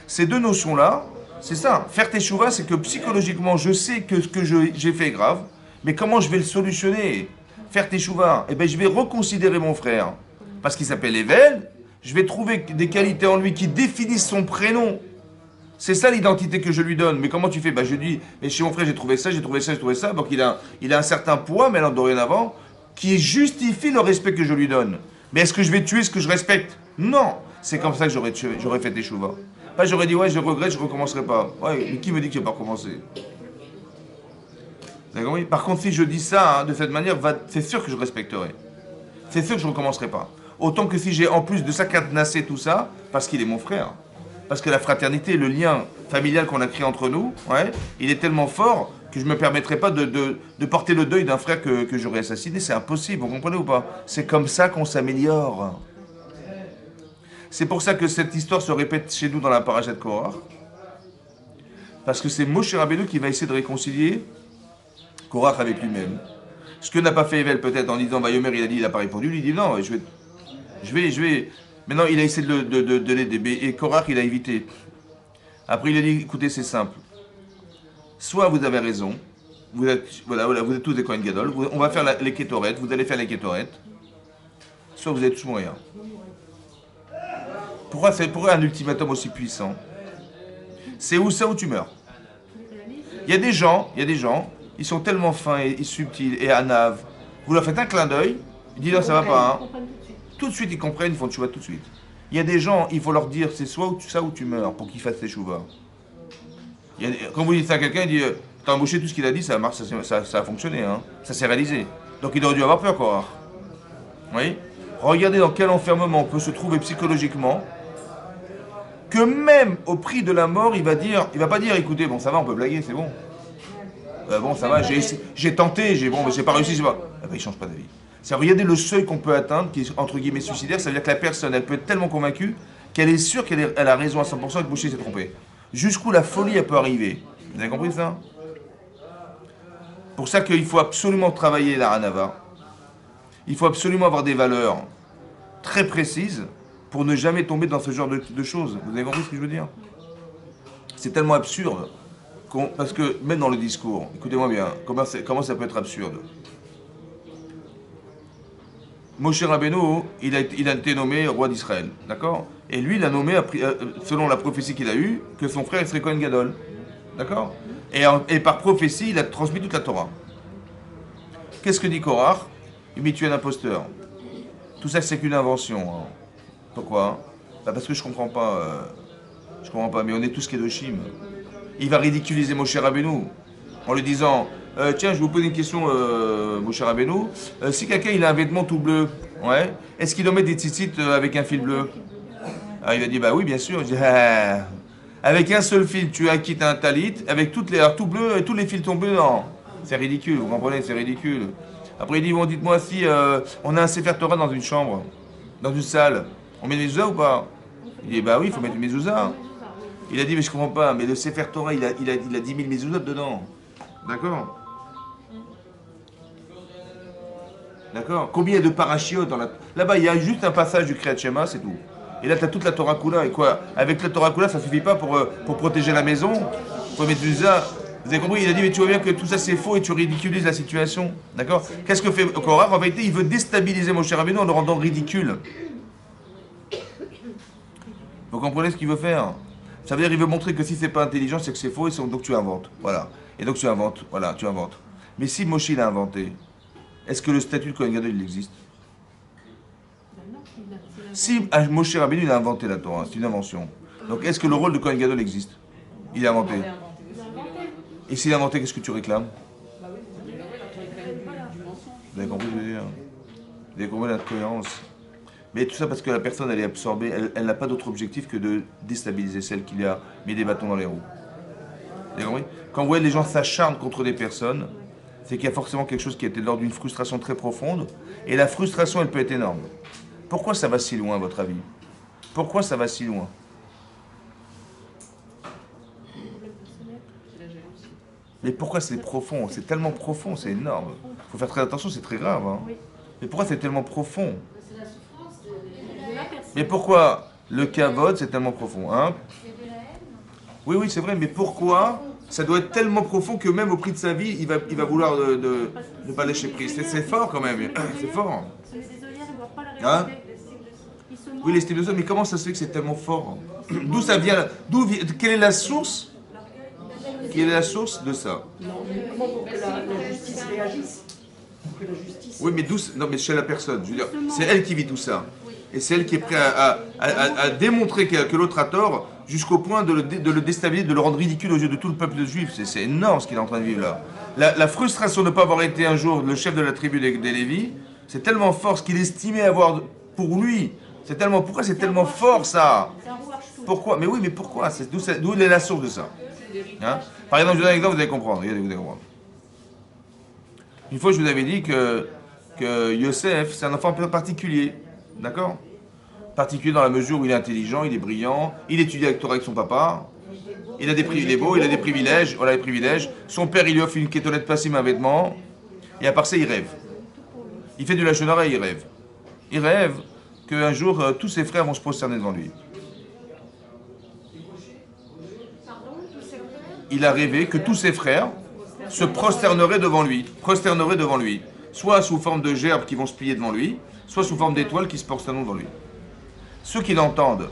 Ces deux notions-là, c'est ça. Faire teshuva, c'est que psychologiquement, je sais que ce que j'ai fait est grave, mais comment je vais le solutionner? Faire teshuva, eh bien, je vais reconsidérer mon frère. Parce qu'il s'appelle Evel, je vais trouver des qualités en lui qui définissent son prénom. C'est ça l'identité que je lui donne. Mais comment tu fais? Je dis, mais chez mon frère, j'ai trouvé ça. Donc il a un certain poids, maintenant dorénavant, qui justifie le respect que je lui donne. Mais est-ce que je vais tuer ce que je respecte? Non. C'est comme ça que j'aurais fait teshuva. Pas j'aurais dit, ouais, je regrette, je ne recommencerai pas. Ouais, mais qui me dit que je vais pas recommencer? D'accord? Par contre, si je dis ça de cette manière, c'est sûr que je respecterai. C'est sûr que je ne recommencerai pas. Autant que si j'ai en plus de ça cadenassé tout ça, parce qu'il est mon frère. Parce que la fraternité, le lien familial qu'on a créé entre nous, ouais, il est tellement fort que je ne me permettrai pas de porter le deuil d'un frère que j'aurais assassiné. C'est impossible, vous comprenez ou pas? C'est comme ça qu'on s'améliore. C'est pour ça que cette histoire se répète chez nous dans la paracha de Korach. Parce que c'est Moshe Rabbeinu qui va essayer de réconcilier Korach avec lui-même. Ce que n'a pas fait Evel peut-être en disant Vayomer, il n'a pas répondu, lui il dit non, je vais. Maintenant il a essayé de l'aider, et Korach il a évité. Après il a dit écoutez, c'est simple. Soit vous avez raison, vous êtes tous des Kohen Gadol, on va faire les Kétoret, vous allez faire les Kétoret, soit vous allez tous mourir. Pourquoi un ultimatum aussi puissant? C'est où ça où tu meurs. Il y a des gens, ils sont tellement fins et subtils et anaves. Vous leur faites un clin d'œil, ils disent non, ça va pas. Hein. Tout de suite, ils comprennent, ils font tchouva tout de suite. Il y a des gens, il faut leur dire, c'est soit ça ou tu meurs pour qu'ils fassent tchouva. Quand vous dites ça à quelqu'un, il dit, t'as embauché tout ce qu'il a dit, ça marche, ça a fonctionné, hein. Ça s'est réalisé. Donc il aurait dû avoir peur, quoi. Oui. Regardez dans quel enfermement on peut se trouver psychologiquement, que même au prix de la mort, il va pas dire, écoutez, bon ça va, on peut blaguer, c'est bon. Bon ça va, j'ai tenté, j'ai pas réussi, c'est pas. Eh ben, il change pas d'avis. C'est regardez le seuil qu'on peut atteindre, qui est entre guillemets suicidaire, ça veut dire que la personne, elle peut être tellement convaincue qu'elle est sûre qu'elle a raison à 100% et que Boucher s'est trompé. Jusqu'où la folie, elle peut arriver. Vous avez compris ça? Pour ça qu'il faut absolument travailler la Hanava. Il faut absolument avoir des valeurs très précises pour ne jamais tomber dans ce genre de choses. Vous avez compris ce que je veux dire? C'est tellement absurde, parce que même dans le discours, écoutez-moi bien, comment ça peut être absurde? Moshe Rabbeinu, il a été nommé roi d'Israël, d'accord? Et lui, il a nommé, selon la prophétie qu'il a eue, que son frère serait Kohen Gadol, d'accord? Et par prophétie, il a transmis toute la Torah. Qu'est-ce que dit Korach? Il dit, tu es un imposteur. Tout ça, c'est qu'une invention. Hein. Pourquoi? Bah parce que je comprends pas. Je comprends pas, mais on est tous Kedoshim. Il va ridiculiser Moshe Rabbeinu en lui disant tiens, je vais vous poser une question, Moshe Rabbeinu. Si quelqu'un il a un vêtement tout bleu, ouais, est-ce qu'il doit mettre des tzitzit avec un fil bleu? Ah, il a dit bah oui, bien sûr. Il dit, ah, avec un seul fil, tu acquittes un talit, avec toutes les tout bleu, tous les fils sont bleus, non. C'est ridicule, vous comprenez, c'est ridicule. Après il dit bon, dites-moi si on a un Sefer Torah dans une chambre, dans une salle, on met une mezouza ou pas? Il dit bah oui, il faut mettre une mezouza. Il a dit mais je comprends pas, mais le Sefer Torah il a 10 000 mezuzot dedans. D'accord? D'accord? Combien il y a de parachiotes dans la... Là-bas il y a juste un passage du Kriyat Shema, c'est tout. Et là tu as toute la Torah Kula, et quoi? Avec la Torah Kula ça suffit pas pour protéger la maison. Il faut mettre une mezouza. Vous avez compris? Il a dit mais tu vois bien que tout ça c'est faux et tu ridiculises la situation. D'accord? Qu'est-ce que fait Korach? En vérité il veut déstabiliser Moshe Rabbeinu en le rendant ridicule. Vous comprenez ce qu'il veut faire? Ça veut dire qu'il veut montrer que si c'est pas intelligent, c'est que c'est faux, et donc tu inventes. Voilà. Et donc tu inventes. Voilà, tu inventes. Mais si Moshe l'a inventé, est-ce que le statut de Kohen Gadol il existe? Si Moshe Rabbeinu il a inventé la Torah, c'est une invention. Donc est-ce que le rôle de Kohen Gadol existe? Il a inventé. Et s'il a inventé, qu'est-ce que tu réclames? Vous avez compris ce que je veux dire? Vous avez compris la cohérence? Mais tout ça parce que la personne, elle est absorbée, elle n'a pas d'autre objectif que de déstabiliser celle qui lui a mis des bâtons dans les roues. Vous avez compris? Quand vous voyez les gens s'acharnent contre des personnes, c'est qu'il y a forcément quelque chose qui était lors d'une frustration très profonde, et la frustration, elle peut être énorme. Pourquoi ça va si loin, à votre avis? Pourquoi ça va si loin? Mais pourquoi c'est profond? C'est tellement profond, c'est énorme. Il faut faire très attention, c'est très grave. Hein. Mais pourquoi c'est tellement profond? Mais pourquoi le kavod c'est tellement profond, hein? Oui, oui, c'est vrai, mais pourquoi ça doit être tellement profond que même au prix de sa vie, il va vouloir ne pas lâcher prise? C'est fort quand même, c'est fort. Hein? Oui, l'estime de soi, mais comment ça se fait que c'est tellement fort? D'où ça vient? Quelle est la source? Quelle est la source de ça? Non, mais comment pour que la justice réagisse? Pour que la justice... Oui, mais d'où? Non, mais chez la personne. Je veux dire, c'est elle qui vit tout ça. Et c'est elle qui est prête à démontrer que l'autre a tort jusqu'au point de le déstabiliser, de le rendre ridicule aux yeux de tout le peuple juif. C'est énorme ce qu'il est en train de vivre là. La frustration de ne pas avoir été un jour le chef de la tribu des Lévis, c'est tellement fort ce qu'il estimait avoir pour lui. C'est tellement, pourquoi c'est tellement fort ça? Pourquoi? Mais oui, mais pourquoi? D'où est la source de ça? Hein? Par exemple, je vous donne un exemple, vous allez comprendre. Regardez, vous allez comprendre. Une fois, je vous avais dit que Yosef, c'est un enfant un peu particulier. D'accord? Particulier dans la mesure où il est intelligent, il est brillant, il étudie avec Torah avec son papa, il est beau, il a des privilèges, voilà les privilèges. Son père, il lui offre une kétonnette passime, un vêtement, et à part ça, il rêve. Il fait du lachon hara et il rêve. Il rêve qu'un jour, tous ses frères vont se prosterner devant lui. Il a rêvé que tous ses frères se prosterneraient devant lui, soit sous forme de gerbes qui vont se plier devant lui, soit sous forme d'étoiles qui se prosternent devant lui. Ceux qui l'entendent,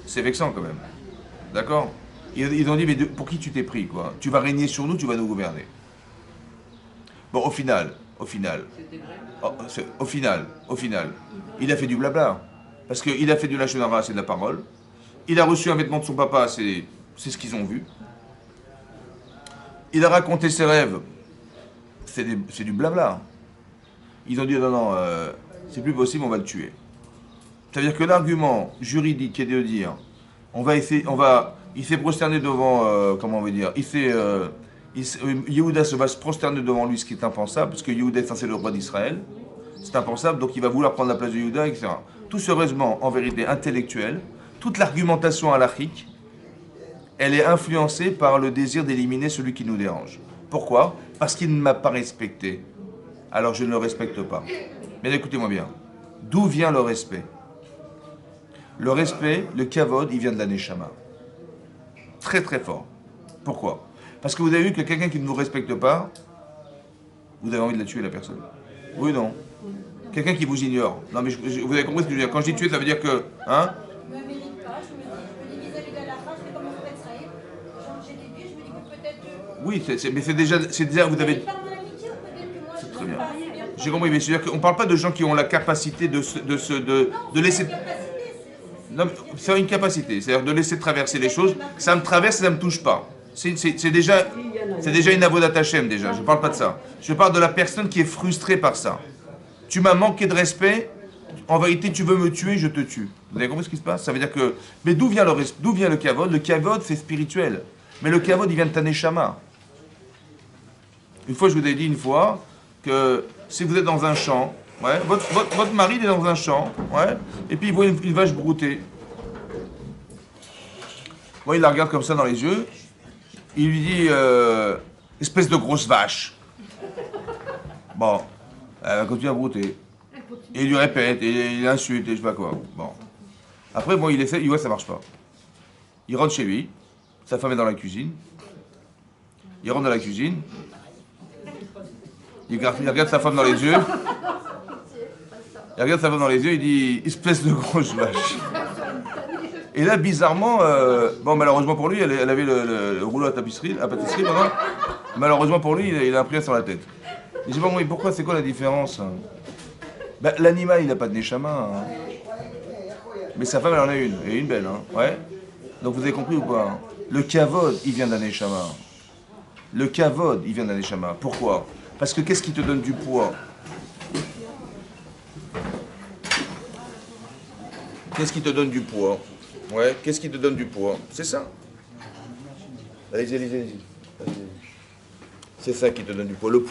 c'est vexant quand même. D'accord? Ils ont dit, mais pour qui tu t'es pris, quoi? Tu vas régner sur nous, tu vas nous gouverner. Bon, au final, il a fait du blabla. Parce qu'il a fait du lachon hara, c'est de la parole. Il a reçu un vêtement de son papa, c'est ce qu'ils ont vu. Il a raconté ses rêves, c'est du blabla. Ils ont dit, non, c'est plus possible, on va le tuer. C'est-à-dire que l'argument juridique est de dire, il s'est prosterné devant, comment on va dire, Yehuda va se prosterner devant lui, ce qui est impensable, parce que Yehuda est censé le roi d'Israël, c'est impensable, donc il va vouloir prendre la place de Yehuda, etc. Tout ce raisonnement, en vérité intellectuel, toute l'argumentation halachique, elle est influencée par le désir d'éliminer celui qui nous dérange. Pourquoi? Parce qu'il ne m'a pas respecté. Alors je ne le respecte pas. Mais écoutez-moi bien. D'où vient le respect? Le respect, le kavod, il vient de la neshama. Très très fort. Pourquoi? Parce que vous avez vu que quelqu'un qui ne vous respecte pas, vous avez envie de la tuer la personne. Oui ou non? Quelqu'un qui vous ignore. Non, mais vous avez compris ce que je veux dire. Quand je dis tuer, ça veut dire que... Hein? Je ne me mérite pas, je me dis vis-à-vis de la fin, je fais comme on fait Israël. J'ai des dieux, je me dis que peut-être... Oui, mais c'est déjà, vous avez... Par mon amitié ou peut-être que moi, C'est je très ne bien. pas assez bien. J'ai compris, mais c'est-à-dire qu'on ne parle pas de gens qui ont la capacité de laisser... Non, c'est une capacité, c'est-à-dire de laisser traverser les choses. Ça me traverse et ça ne me touche pas. C'est déjà une avodat Hashem, déjà. Je ne parle pas de ça. Je parle de la personne qui est frustrée par ça. Tu m'as manqué de respect, en vérité, tu veux me tuer, je te tue. Vous avez compris ce qui se passe? Ça veut dire que... Mais d'où vient le kavod? Le kavod, c'est spirituel. Mais le kavod, il vient de ta neshama. Une fois, je vous ai dit une fois que si vous êtes dans un champ, ouais, votre mari il est dans un champ, ouais, et puis il voit une vache broutée. Ouais, il la regarde comme ça dans les yeux. Il lui dit espèce de grosse vache. Bon, elle va continuer à brouter. Et il lui répète, et il insulte, et je sais pas quoi. Bon. Après, bon, il essaie, il voit que ça marche pas. Il rentre chez lui, sa femme est dans la cuisine. Il rentre dans la cuisine. Il regarde sa femme dans les yeux. Il regarde sa femme dans les yeux, il dit espèce de grosse vache. Et là, bizarrement, bon, malheureusement pour lui, elle avait le rouleau à pâtisserie, pardon. Malheureusement pour lui, il a un prière sur la tête. Et je dis, bon, mais pourquoi, c'est quoi la différence? Ben, l'animal, il n'a pas de neshama. Hein. Mais sa femme, elle en a une, et une belle, hein. Ouais. Donc vous avez compris ou pas? Le kavod, il vient d'un neshama. Le kavod, il vient d'un neshama. Pourquoi? Parce que qu'est-ce qui te donne du poids? Qu'est-ce qui te donne du poids? Ouais, qu'est-ce qui te donne du poids? C'est ça. Allez-y. C'est ça qui te donne du poids. Le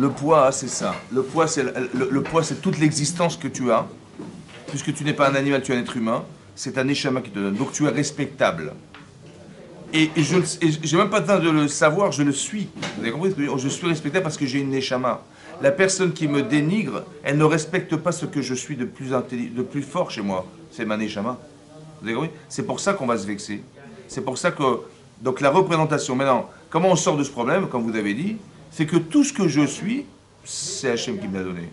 poids, c'est ça. Le poids, c'est toute l'existence que tu as. Puisque tu n'es pas un animal, tu es un être humain. C'est un neshama qui te donne. Donc tu es respectable. Et je n'ai même pas besoin de le savoir, je le suis. Vous avez compris ce que je veux dire? Je suis respectable parce que j'ai une neshama. La personne qui me dénigre, elle ne respecte pas ce que je suis de plus fort chez moi. C'est ma neshama. Vous avez compris? C'est pour ça qu'on va se vexer. C'est pour ça que... Donc la représentation, maintenant, comment on sort de ce problème, comme vous avez dit, c'est que tout ce que je suis, c'est Hachem qui me l'a donné.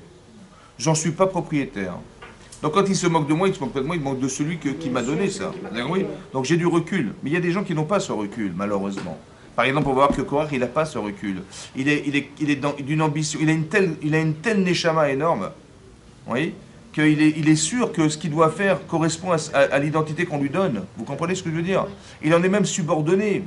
J'en suis pas propriétaire. Donc quand il se moque de moi, il se moque pas de moi, il moque de celui qui m'a donné ça. Vous avez compris? Donc j'ai du recul. Mais il y a des gens qui n'ont pas ce recul, malheureusement. Par exemple, on va voir que Korach, il n'a pas ce recul. Il est d'une ambition, il a une telle neshama énorme, vous voyez, qu'il est sûr que ce qu'il doit faire correspond à l'identité qu'on lui donne. Vous comprenez ce que je veux dire? Il en est même subordonné.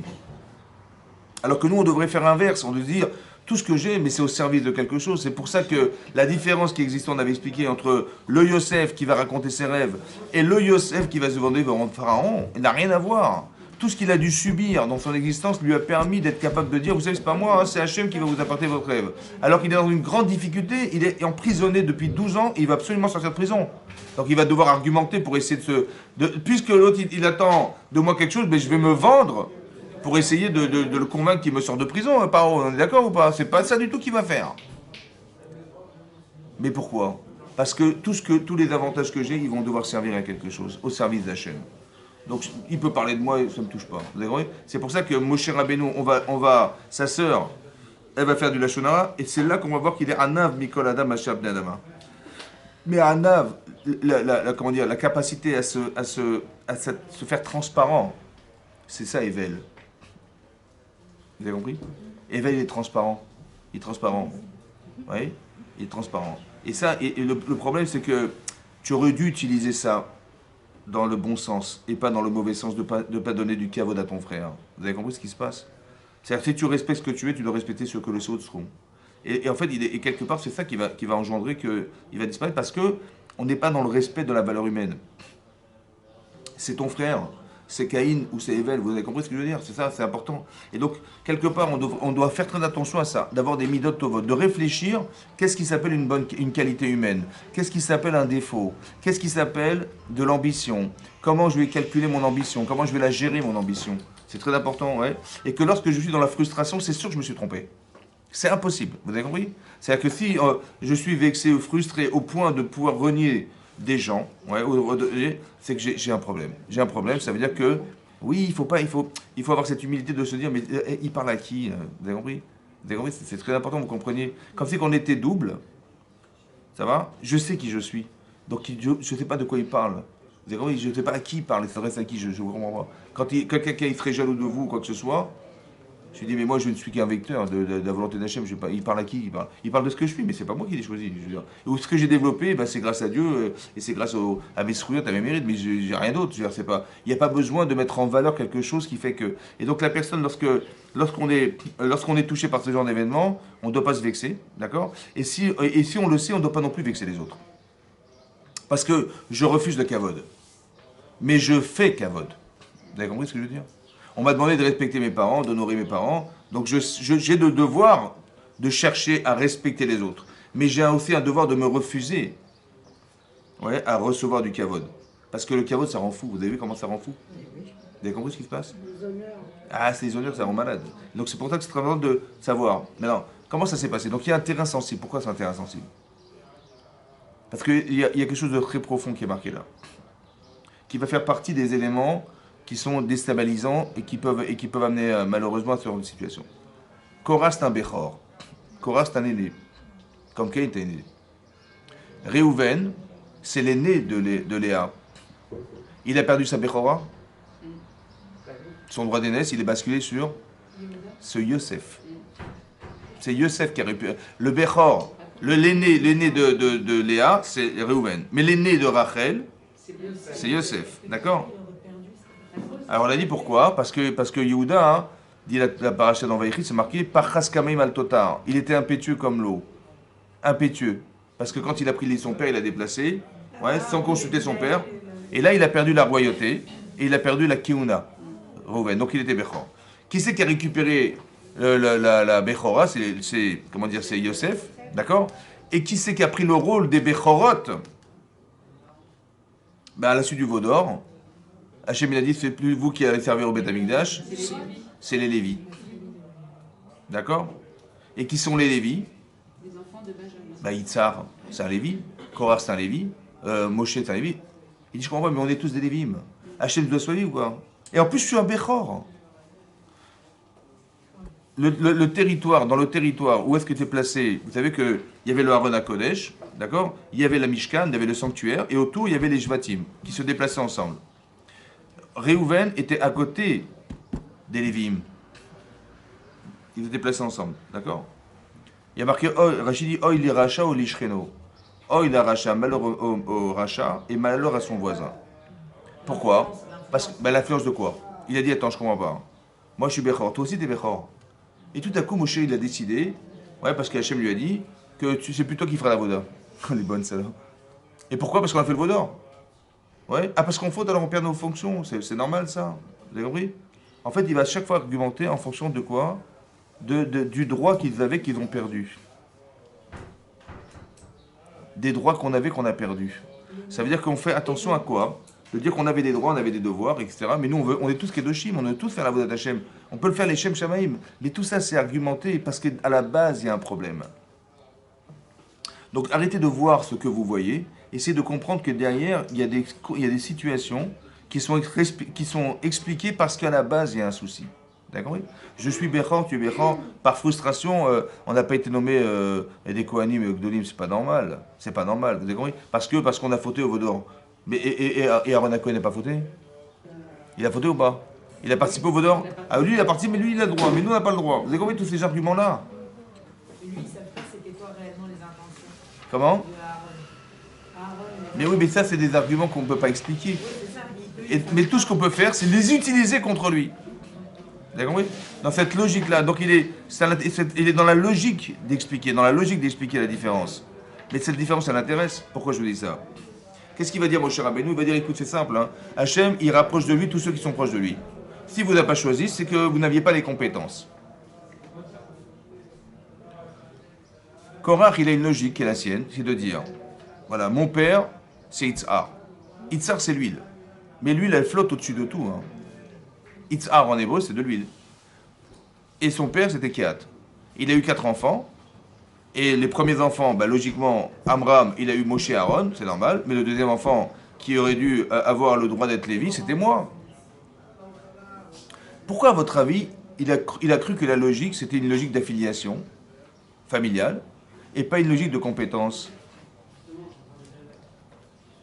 Alors que nous, on devrait faire l'inverse, on devrait dire, tout ce que j'ai, mais c'est au service de quelque chose. C'est pour ça que la différence qui existe, on avait expliqué, entre le Yosef qui va raconter ses rêves et le Yosef qui va se vendre devant Pharaon, il n'a rien à voir. Tout ce qu'il a dû subir dans son existence lui a permis d'être capable de dire, vous savez, c'est pas moi, hein, c'est Hachem qui va vous apporter votre rêve. Alors qu'il est dans une grande difficulté, il est emprisonné depuis 12 ans et il va absolument sortir de prison. Donc il va devoir argumenter pour essayer puisque l'autre il attend de moi quelque chose, mais je vais me vendre pour essayer de le convaincre qu'il me sort de prison, hein, Paro, on est d'accord ou pas? C'est pas ça du tout qu'il va faire. Mais pourquoi? Parce que tous les avantages que j'ai, ils vont devoir servir à quelque chose, au service d'Hachem. Donc il peut parler de moi et ça ne me touche pas. Vous avez compris? C'est pour ça que Moshe Rabbeinu, sa sœur, elle va faire du Lashon Hara, et c'est là qu'on va voir qu'il est Anav Mikol Adam Asher Bnei Adama. Mais Anav, comment dire, la capacité à se faire transparent, c'est ça Evel. Vous avez compris? Evel, il est transparent. Il est transparent. Oui? Il est transparent. Et ça, et le problème, c'est que tu aurais dû utiliser ça dans le bon sens et pas dans le mauvais sens de pas donner du kavod à ton frère. Vous avez compris ce qui se passe? C'est-à-dire que si tu respectes ce que tu es, tu dois respecter ce que les autres seront. Et en fait, quelque part, c'est ça qui va engendrer qu'il va disparaître parce que on n'est pas dans le respect de la valeur humaine. C'est ton frère, c'est Caïn ou c'est Evel, vous avez compris ce que je veux dire? C'est ça, c'est important. Et donc, quelque part, on doit faire très attention à ça, d'avoir des midot tovot, de réfléchir, qu'est-ce qui s'appelle une qualité humaine? Qu'est-ce qui s'appelle un défaut? Qu'est-ce qui s'appelle de l'ambition? Comment je vais calculer mon ambition? Comment je vais la gérer, mon ambition? C'est très important, ouais. Et que lorsque je suis dans la frustration, c'est sûr que je me suis trompé. C'est impossible, vous avez compris? C'est-à-dire que si je suis vexé ou frustré au point de pouvoir renier des gens, ouais, c'est que j'ai un problème. J'ai un problème, ça veut dire que, oui, il faut avoir cette humilité de se dire, mais il parle à qui? Vous avez compris? Vous avez compris? C'est très important, vous compreniez. Comme si on était double, Ça va? Je sais qui je suis. Donc je ne sais pas de quoi il parle. Vous avez compris? Je ne sais pas à qui il parle, il s'adresse à qui, je ne comprends pas. Quand quelqu'un est très jaloux de vous ou quoi que ce soit, je lui dis, mais moi je ne suis qu'un vecteur de la volonté d'Hachem. Il parle à qui? Il parle de ce que je suis, mais c'est pas moi qui l'ai choisi. Je veux dire. Ou ce que j'ai développé, ben, c'est grâce à Dieu et c'est grâce à mes souillottes, à mes mérites, mais j'ai rien d'autre. Je veux dire, c'est pas, il n'y a pas besoin de mettre en valeur quelque chose qui fait que. Et donc la personne, lorsqu'on est touché par ce genre d'événement, on ne doit pas se vexer, d'accord? Et si on le sait, on ne doit pas non plus vexer les autres. Parce que je refuse le kavod. Mais je fais kavod. Vous avez compris ce que je veux dire? On m'a demandé de respecter mes parents, d'honorer mes parents. Donc j'ai le devoir de chercher à respecter les autres. Mais j'ai aussi un devoir de me refuser à recevoir du kavod. Parce que le kavod, ça rend fou. Vous avez vu comment ça rend fou? Vous avez compris ce qui se passe? Les honneurs. Ah, c'est les honneurs, ça rend malade. Donc c'est pour ça que c'est très important de savoir. Maintenant, comment ça s'est passé? Donc il y a un terrain sensible. Pourquoi c'est un terrain sensible? Parce qu'il y a quelque chose de très profond qui est marqué là. Qui va faire partie des éléments qui sont déstabilisants et qui peuvent amener malheureusement à ce genre de situation. Korah, c'est un Bechor. Korah, c'est un aîné. Comme Caïn est un aîné. Réhouven, c'est l'aîné de Léa. Il a perdu sa Bechora. Son droit d'aînesse, il est basculé sur ce Yosef. C'est Yosef qui a récupéré. Le Bechor, l'aîné de Léa, c'est Réhouven. Mais l'aîné de Rachel, c'est Yosef. D'accord? Alors on a dit pourquoi? Parce que Yehuda, dit la paracha dans Vaïchi, c'est marqué Parchas Kameim al Totar. Il était impétueux comme l'eau. Impétueux. Parce que quand il a pris son père, il a déplacé, sans consulter son père. Et là, il a perdu la royauté et il a perdu la Keuna. Donc il était Bechor. Qui c'est qui a récupéré la Bechora? C'est Yosef. D'accord? Et qui c'est qui a pris le rôle des Bechorot? À la suite du Vaudor, Hachem il a dit, c'est plus vous qui allez servir au Beth Amikdash, c'est les Lévis. D'accord? Et qui sont les Lévis? Les enfants de Benjamin. Yitzhar, c'est un Lévi. Korah, c'est un Lévi. Moshe, c'est un Lévi. Il dit, je comprends pas, mais on est tous des Lévim. Hachem doit soigner ou quoi? Et en plus, je suis un Bechor. Le territoire, dans le territoire où est-ce que tu es placé, vous savez qu'il y avait le Haron HaKodesh, d'accord? Il y avait la Mishkan, il y avait le sanctuaire, et autour, il y avait les Shvatim, qui se déplaçaient ensemble. Réhouven était à côté des Lévim. Ils étaient placés ensemble, d'accord? Il y a marqué, Rachid dit, Oy li Racha ou li Shreno. Oy la Racha, malheur au Racha, et malheur à son voisin. Pourquoi? Parce que, l'influence de quoi? Il a dit, attends, je comprends pas. Moi, je suis Bechor, toi aussi, t'es Bechor. Et tout à coup, Moshe, il a décidé, parce qu'Hachem lui a dit, que c'est plus toi qui feras la Voda. Elle est bonne, celle-là. Et pourquoi? Parce qu'on a fait le Vaudor. Parce qu'on faute, alors on perd nos fonctions. C'est normal, ça. Vous avez compris? En fait, il va chaque fois argumenter en fonction de quoi? Du droit qu'ils avaient, qu'ils ont perdu. Des droits qu'on avait, qu'on a perdus. Ça veut dire qu'on fait attention à quoi? De dire qu'on avait des droits, on avait des devoirs, etc. Mais nous, on est tous Kedoshim, on veut tous faire la Vodat Hashem. On peut le faire les Shem Shamaim. Mais tout ça, c'est argumenté parce qu'à la base, il y a un problème. Donc arrêtez de voir ce que vous voyez. Essayez de comprendre que derrière, il y a des situations qui sont expliquées parce qu'à la base, il y a un souci. D'accord? Je suis Bechor, tu es Bechor. Par frustration, on n'a pas été nommé des Kohanim et Gdolim, c'est pas normal. C'est pas normal, vous avez compris? Parce qu'on a fauté au Vaudor. Mais et Aaron Cohen n'a pas fauté? Il a fauté ou pas? Il a participé au Vaudor? Ah, lui, il a participé, mais lui, il a le droit. Mais nous, on n'a pas le droit. Vous avez compris tous ces arguments-là? Lui, il savait pas c'était quoi réellement les intentions Comment? de Aaron. Mais oui, mais ça, c'est des arguments qu'on ne peut pas expliquer. Mais tout ce qu'on peut faire, c'est les utiliser contre lui. Vous avez compris? Dans cette logique-là. Donc il est dans la logique d'expliquer, la différence. Mais cette différence, ça l'intéresse. Pourquoi je vous dis ça? Qu'est-ce qu'il va dire, mon cher Rabbeinu? Il va dire, écoute, c'est simple. Hachem, il rapproche de lui tous ceux qui sont proches de lui. Si vous n'avez pas choisi, c'est que vous n'aviez pas les compétences. Korach, il a une logique qui est la sienne, c'est de dire, voilà, mon père, c'est Yitzhar. Yitzhar, c'est l'huile. Mais l'huile, elle flotte au-dessus de tout. Yitzhar, en hébreu, c'est de l'huile. Et son père, c'était Kehat. Il a eu 4 enfants. Et les premiers enfants, logiquement, Amram, il a eu Moshe et Aaron, c'est normal. Mais le deuxième enfant, qui aurait dû avoir le droit d'être Lévi, c'était moi. Pourquoi, à votre avis, il a cru que la logique, c'était une logique d'affiliation familiale, et pas une logique de compétence?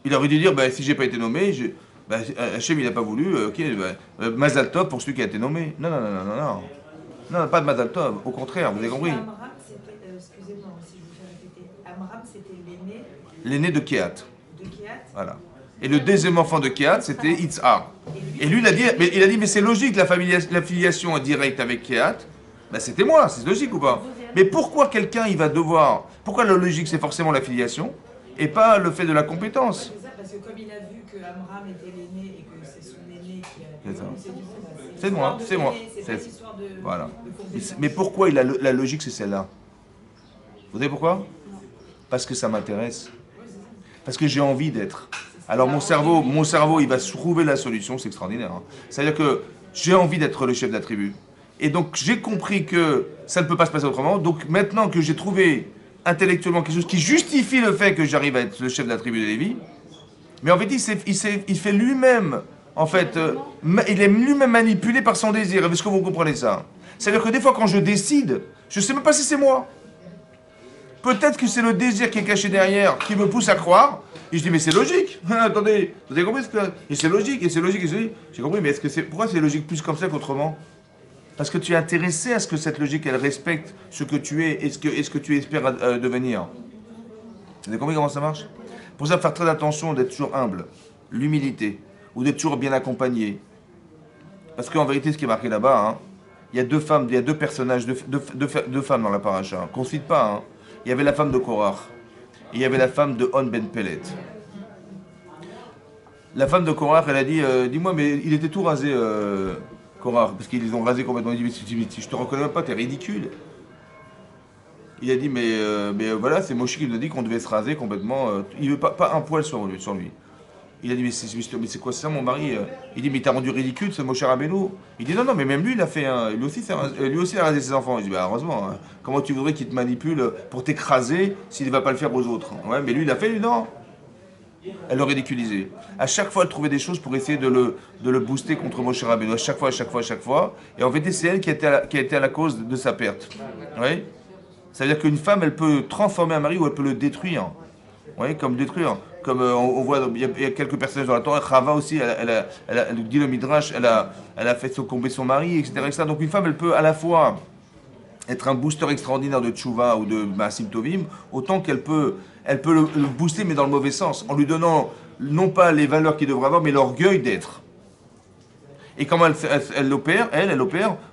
Il aurait dû dire, bah, si j'ai pas été nommé, Hachem il n'a pas voulu, ok, Mazal Tov pour celui qui a été nommé. Non, non, non, non, non, non. Non, pas de Mazal Tov, au contraire, vous avez compris. Amram, c'était, excusez-moi si je vous fais répéter, Amram, c'était l'aîné L'aîné de Kehat. de Kéat. Voilà. Et le deuxième enfant de Kehat, c'était Itzhar. Et lui, il a dit, mais c'est logique, la filiation directe avec Kehat. Ben, c'était moi, c'est logique ou pas? Mais pourquoi quelqu'un, il va devoir... Pourquoi la logique, c'est forcément la filiation et pas le fait de la compétence? C'est ça, parce que comme il a vu que Amram était l'aîné et que c'est son aîné qui a... C'est ça. C'est moi, c'est moi. C'est pas l'histoire de... Voilà. de compétence. Mais pourquoi la logique, c'est celle-là? Vous savez pourquoi? Parce que ça m'intéresse. Parce que j'ai envie d'être. Alors mon cerveau, il va trouver la solution, c'est extraordinaire. Hein. C'est-à-dire que j'ai envie d'être le chef de la tribu. Et donc j'ai compris que ça ne peut pas se passer autrement. Donc maintenant que j'ai trouvé intellectuellement quelque chose qui justifie le fait que j'arrive à être le chef de la tribu de Lévi, mais en fait il fait lui-même, en fait, il est lui-même manipulé par son désir. Est-ce que vous comprenez ça? C'est-à-dire que des fois quand je décide, je ne sais même pas si c'est moi. Peut-être que c'est le désir qui est caché derrière qui me pousse à croire. Et je dis, mais c'est logique. Attendez, vous avez compris ce que... Et c'est logique, et c'est logique, et c'est logique. J'ai compris, mais pourquoi c'est logique plus comme ça qu'autrement? Parce que tu es intéressé à ce que cette logique, elle respecte ce que tu es et ce que tu espères devenir. Vous avez compris comment ça marche? Pour ça, faire très attention d'être toujours humble. L'humilité. Ou d'être toujours bien accompagné. Parce qu'en vérité, ce qui est marqué là-bas, hein, il y a deux femmes, il y a deux personnages, deux femmes dans la paracha, hein, qu'on ne cite pas, hein. Il y avait la femme de Korach, et il y avait la femme de On Ben Pellet. La femme de Korach, elle a dit, dis-moi, mais il était tout rasé, Korach, parce qu'ils les ont rasé complètement. Il dit, mais je te reconnais même pas, t'es ridicule. Il a dit, mais voilà, c'est Moshe qui nous a dit qu'on devait se raser complètement, il veut pas un poil sur lui. Il a dit, mais c'est quoi ça, mon mari? Il dit, mais t'as rendu ridicule ce Moshe Rabbeinu. Il dit, non, mais même lui, il a fait lui aussi il a rasé ses enfants. Il dit, bah heureusement, hein. Comment tu voudrais qu'il te manipule pour t'écraser s'il ne va pas le faire aux autres? Ouais, mais lui, il a fait, lui, non. Elle le ridiculisait. À chaque fois, elle trouvait des choses pour essayer de le booster contre Moshe Rabbeinu. À chaque fois. Et en fait, c'est elle qui a été à la cause de sa perte. Ouais. Ça veut dire qu'une femme, elle peut transformer un mari ou elle peut le détruire. Oui, comme détruire. Comme on voit, il y a quelques personnages dans la Torah. Chava aussi, elle dit le Midrash, elle a fait succomber son mari, etc. Donc une femme, elle peut à la fois être un booster extraordinaire de tchouva ou de Maasim Tovim, autant qu'elle peut le booster, mais dans le mauvais sens, en lui donnant non pas les valeurs qu'il devrait avoir, mais l'orgueil d'être. Et comment elle opère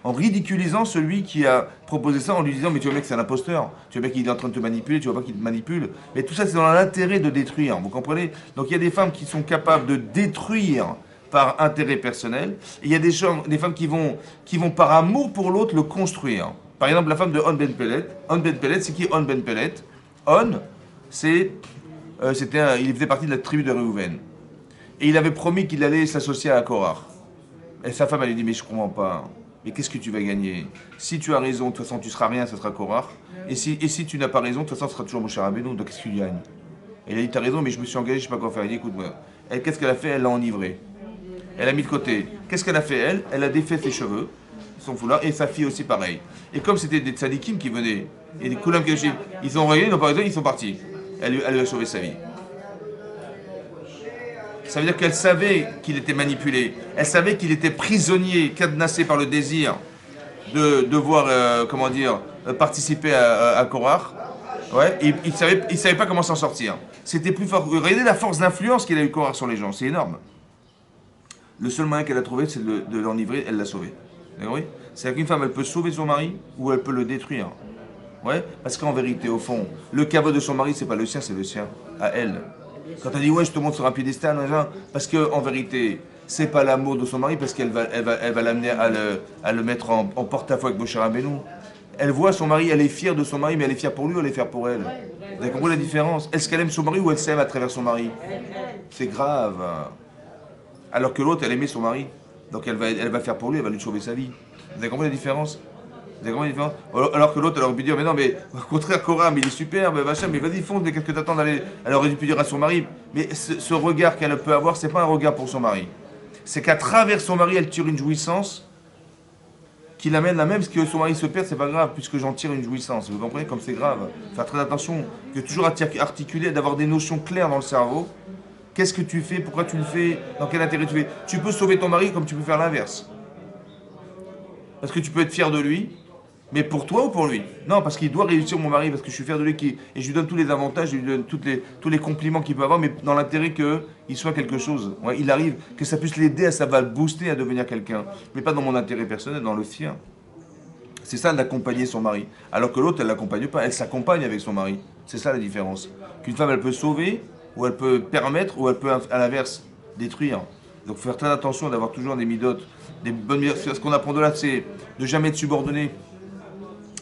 en ridiculisant celui qui a proposé ça, en lui disant, mais tu vois mec, c'est un imposteur, tu vois mec, il est en train de te manipuler, tu vois pas qu'il te manipule. Mais tout ça, c'est dans l'intérêt de détruire, vous comprenez? Donc il y a des femmes qui sont capables de détruire par intérêt personnel, et il y a des femmes qui vont par amour pour l'autre le construire. Par exemple, la femme de On Ben Pellet. On Ben Pellet, c'est qui On Ben Pellet? On, il faisait partie de la tribu de Réhouven. Et il avait promis qu'il allait s'associer à Korach. Et sa femme, elle lui dit, mais je comprends pas. Mais qu'est-ce que tu vas gagner? Si tu as raison, de toute façon, tu seras rien, ça sera Korach. Et si tu n'as pas raison, de toute façon, ce sera toujours Moshe Rabbeinu. Donc qu'est-ce que tu gagnes? Et il a dit, t'as raison, mais je me suis engagé, je sais pas quoi faire. Il dit, écoute-moi. Elle, qu'est-ce qu'elle a fait? Elle l'a enivré. Elle a mis de côté. Qu'est-ce qu'elle a fait? Elle a défait ses cheveux, son foulard, et sa fille aussi pareil. Et comme c'était des tzadikim qui venaient, et des koulam qui ils ont regardé, ils n'ont pas raison, ils sont partis. Elle lui a sauvé sa vie. Ça veut dire qu'elle savait qu'il était manipulé. Elle savait qu'il était prisonnier, cadenassé par le désir de devoir, participer à Korach. Ouais, et il savait pas comment s'en sortir. C'était plus fort. Regardez la force d'influence qu'il a eu Korach sur les gens. C'est énorme. Le seul moyen qu'elle a trouvé, c'est de l'enivrer. Elle l'a sauvé. D'accord? C'est-à-dire qu'une femme, elle peut sauver son mari ou elle peut le détruire. Ouais, parce qu'en vérité, au fond, le caveau de son mari, c'est pas le sien, c'est le sien. À elle. Quand elle dit ouais, je te montre sur un piédestal, parce qu'en vérité, c'est pas l'amour de son mari, parce qu'elle va l'amener à le mettre en porte-à-faux avec Moshe Rabbeinu. Elle voit son mari, elle est fière de son mari, mais elle est fière pour lui ou elle est fière pour elle? Vous avez compris la différence? Est-ce qu'elle aime son mari ou elle s'aime à travers son mari? C'est grave. Alors que l'autre, elle aimait son mari. Donc elle va faire pour lui, elle va lui sauver sa vie. Vous avez compris la différence? Alors que l'autre, elle aurait pu dire, mais non, mais au contraire, Cora, mais il est super, mais machin, mais vas-y, fonce, mais qu'est-ce que t'attends d'aller... Elle aurait pu dire à son mari, mais ce regard qu'elle peut avoir, c'est pas un regard pour son mari. C'est qu'à travers son mari, elle tire une jouissance qui l'amène là même, ce que son mari se perd, c'est pas grave, puisque j'en tire une jouissance. Vous comprenez comme c'est grave? Faire très attention, que toujours articuler, d'avoir des notions claires dans le cerveau, Qu'est-ce que tu fais? Pourquoi tu le fais? Dans quel intérêt tu fais? Tu peux sauver ton mari comme tu peux faire l'inverse. Parce que tu peux être fier de lui, mais pour toi ou pour lui? Non, parce qu'il doit réussir mon mari, parce que je suis fier de lui, et je lui donne tous les avantages, je lui donne tous les compliments qu'il peut avoir, mais dans l'intérêt qu'il soit quelque chose. Ouais, il arrive, que ça puisse l'aider, ça va le booster à devenir quelqu'un. Mais pas dans mon intérêt personnel, dans le sien. C'est ça d'accompagner son mari. Alors que l'autre, elle ne l'accompagne pas, elle s'accompagne avec son mari. C'est ça la différence. Qu'une femme, elle peut sauver, ou elle peut permettre, ou elle peut, à l'inverse, détruire. Donc faire très attention d'avoir toujours des midotes, des bonnes midotes. Ce qu'on apprend de là, c'est de jamais être subordonné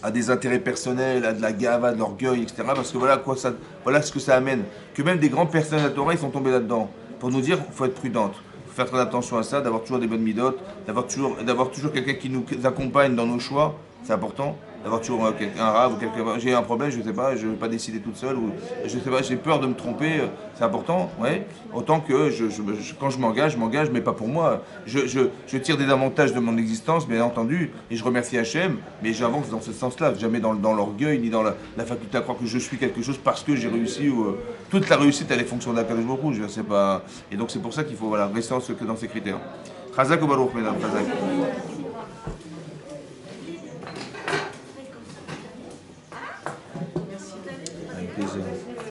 à des intérêts personnels, à de la gava, de l'orgueil, etc. Parce que voilà ce que ça amène. Que même des grands personnages de la Torah, ils sont tombés là-dedans. Pour nous dire, il faut être prudente. Il faut faire très attention à ça, d'avoir toujours des bonnes midotes, d'avoir toujours quelqu'un qui nous accompagne dans nos choix. C'est important. D'avoir toujours un rave ou quelqu'un. J'ai un problème, je ne sais pas, je ne vais pas décider toute seule, ou je sais pas, j'ai peur de me tromper, c'est important, ouais. Autant que quand je m'engage, mais pas pour moi. Je tire des avantages de mon existence, bien entendu, et je remercie Hachem, mais j'avance dans ce sens-là, jamais dans l'orgueil, ni dans la faculté à croire que je suis quelque chose parce que j'ai réussi, ou toute la réussite, elle est fonction d'Akadosh Baruch Hu, je sais pas. Et donc c'est pour ça qu'il faut rester dans ces critères. Chazak ou Baruch, mesdames, Chazak. Avec plaisir.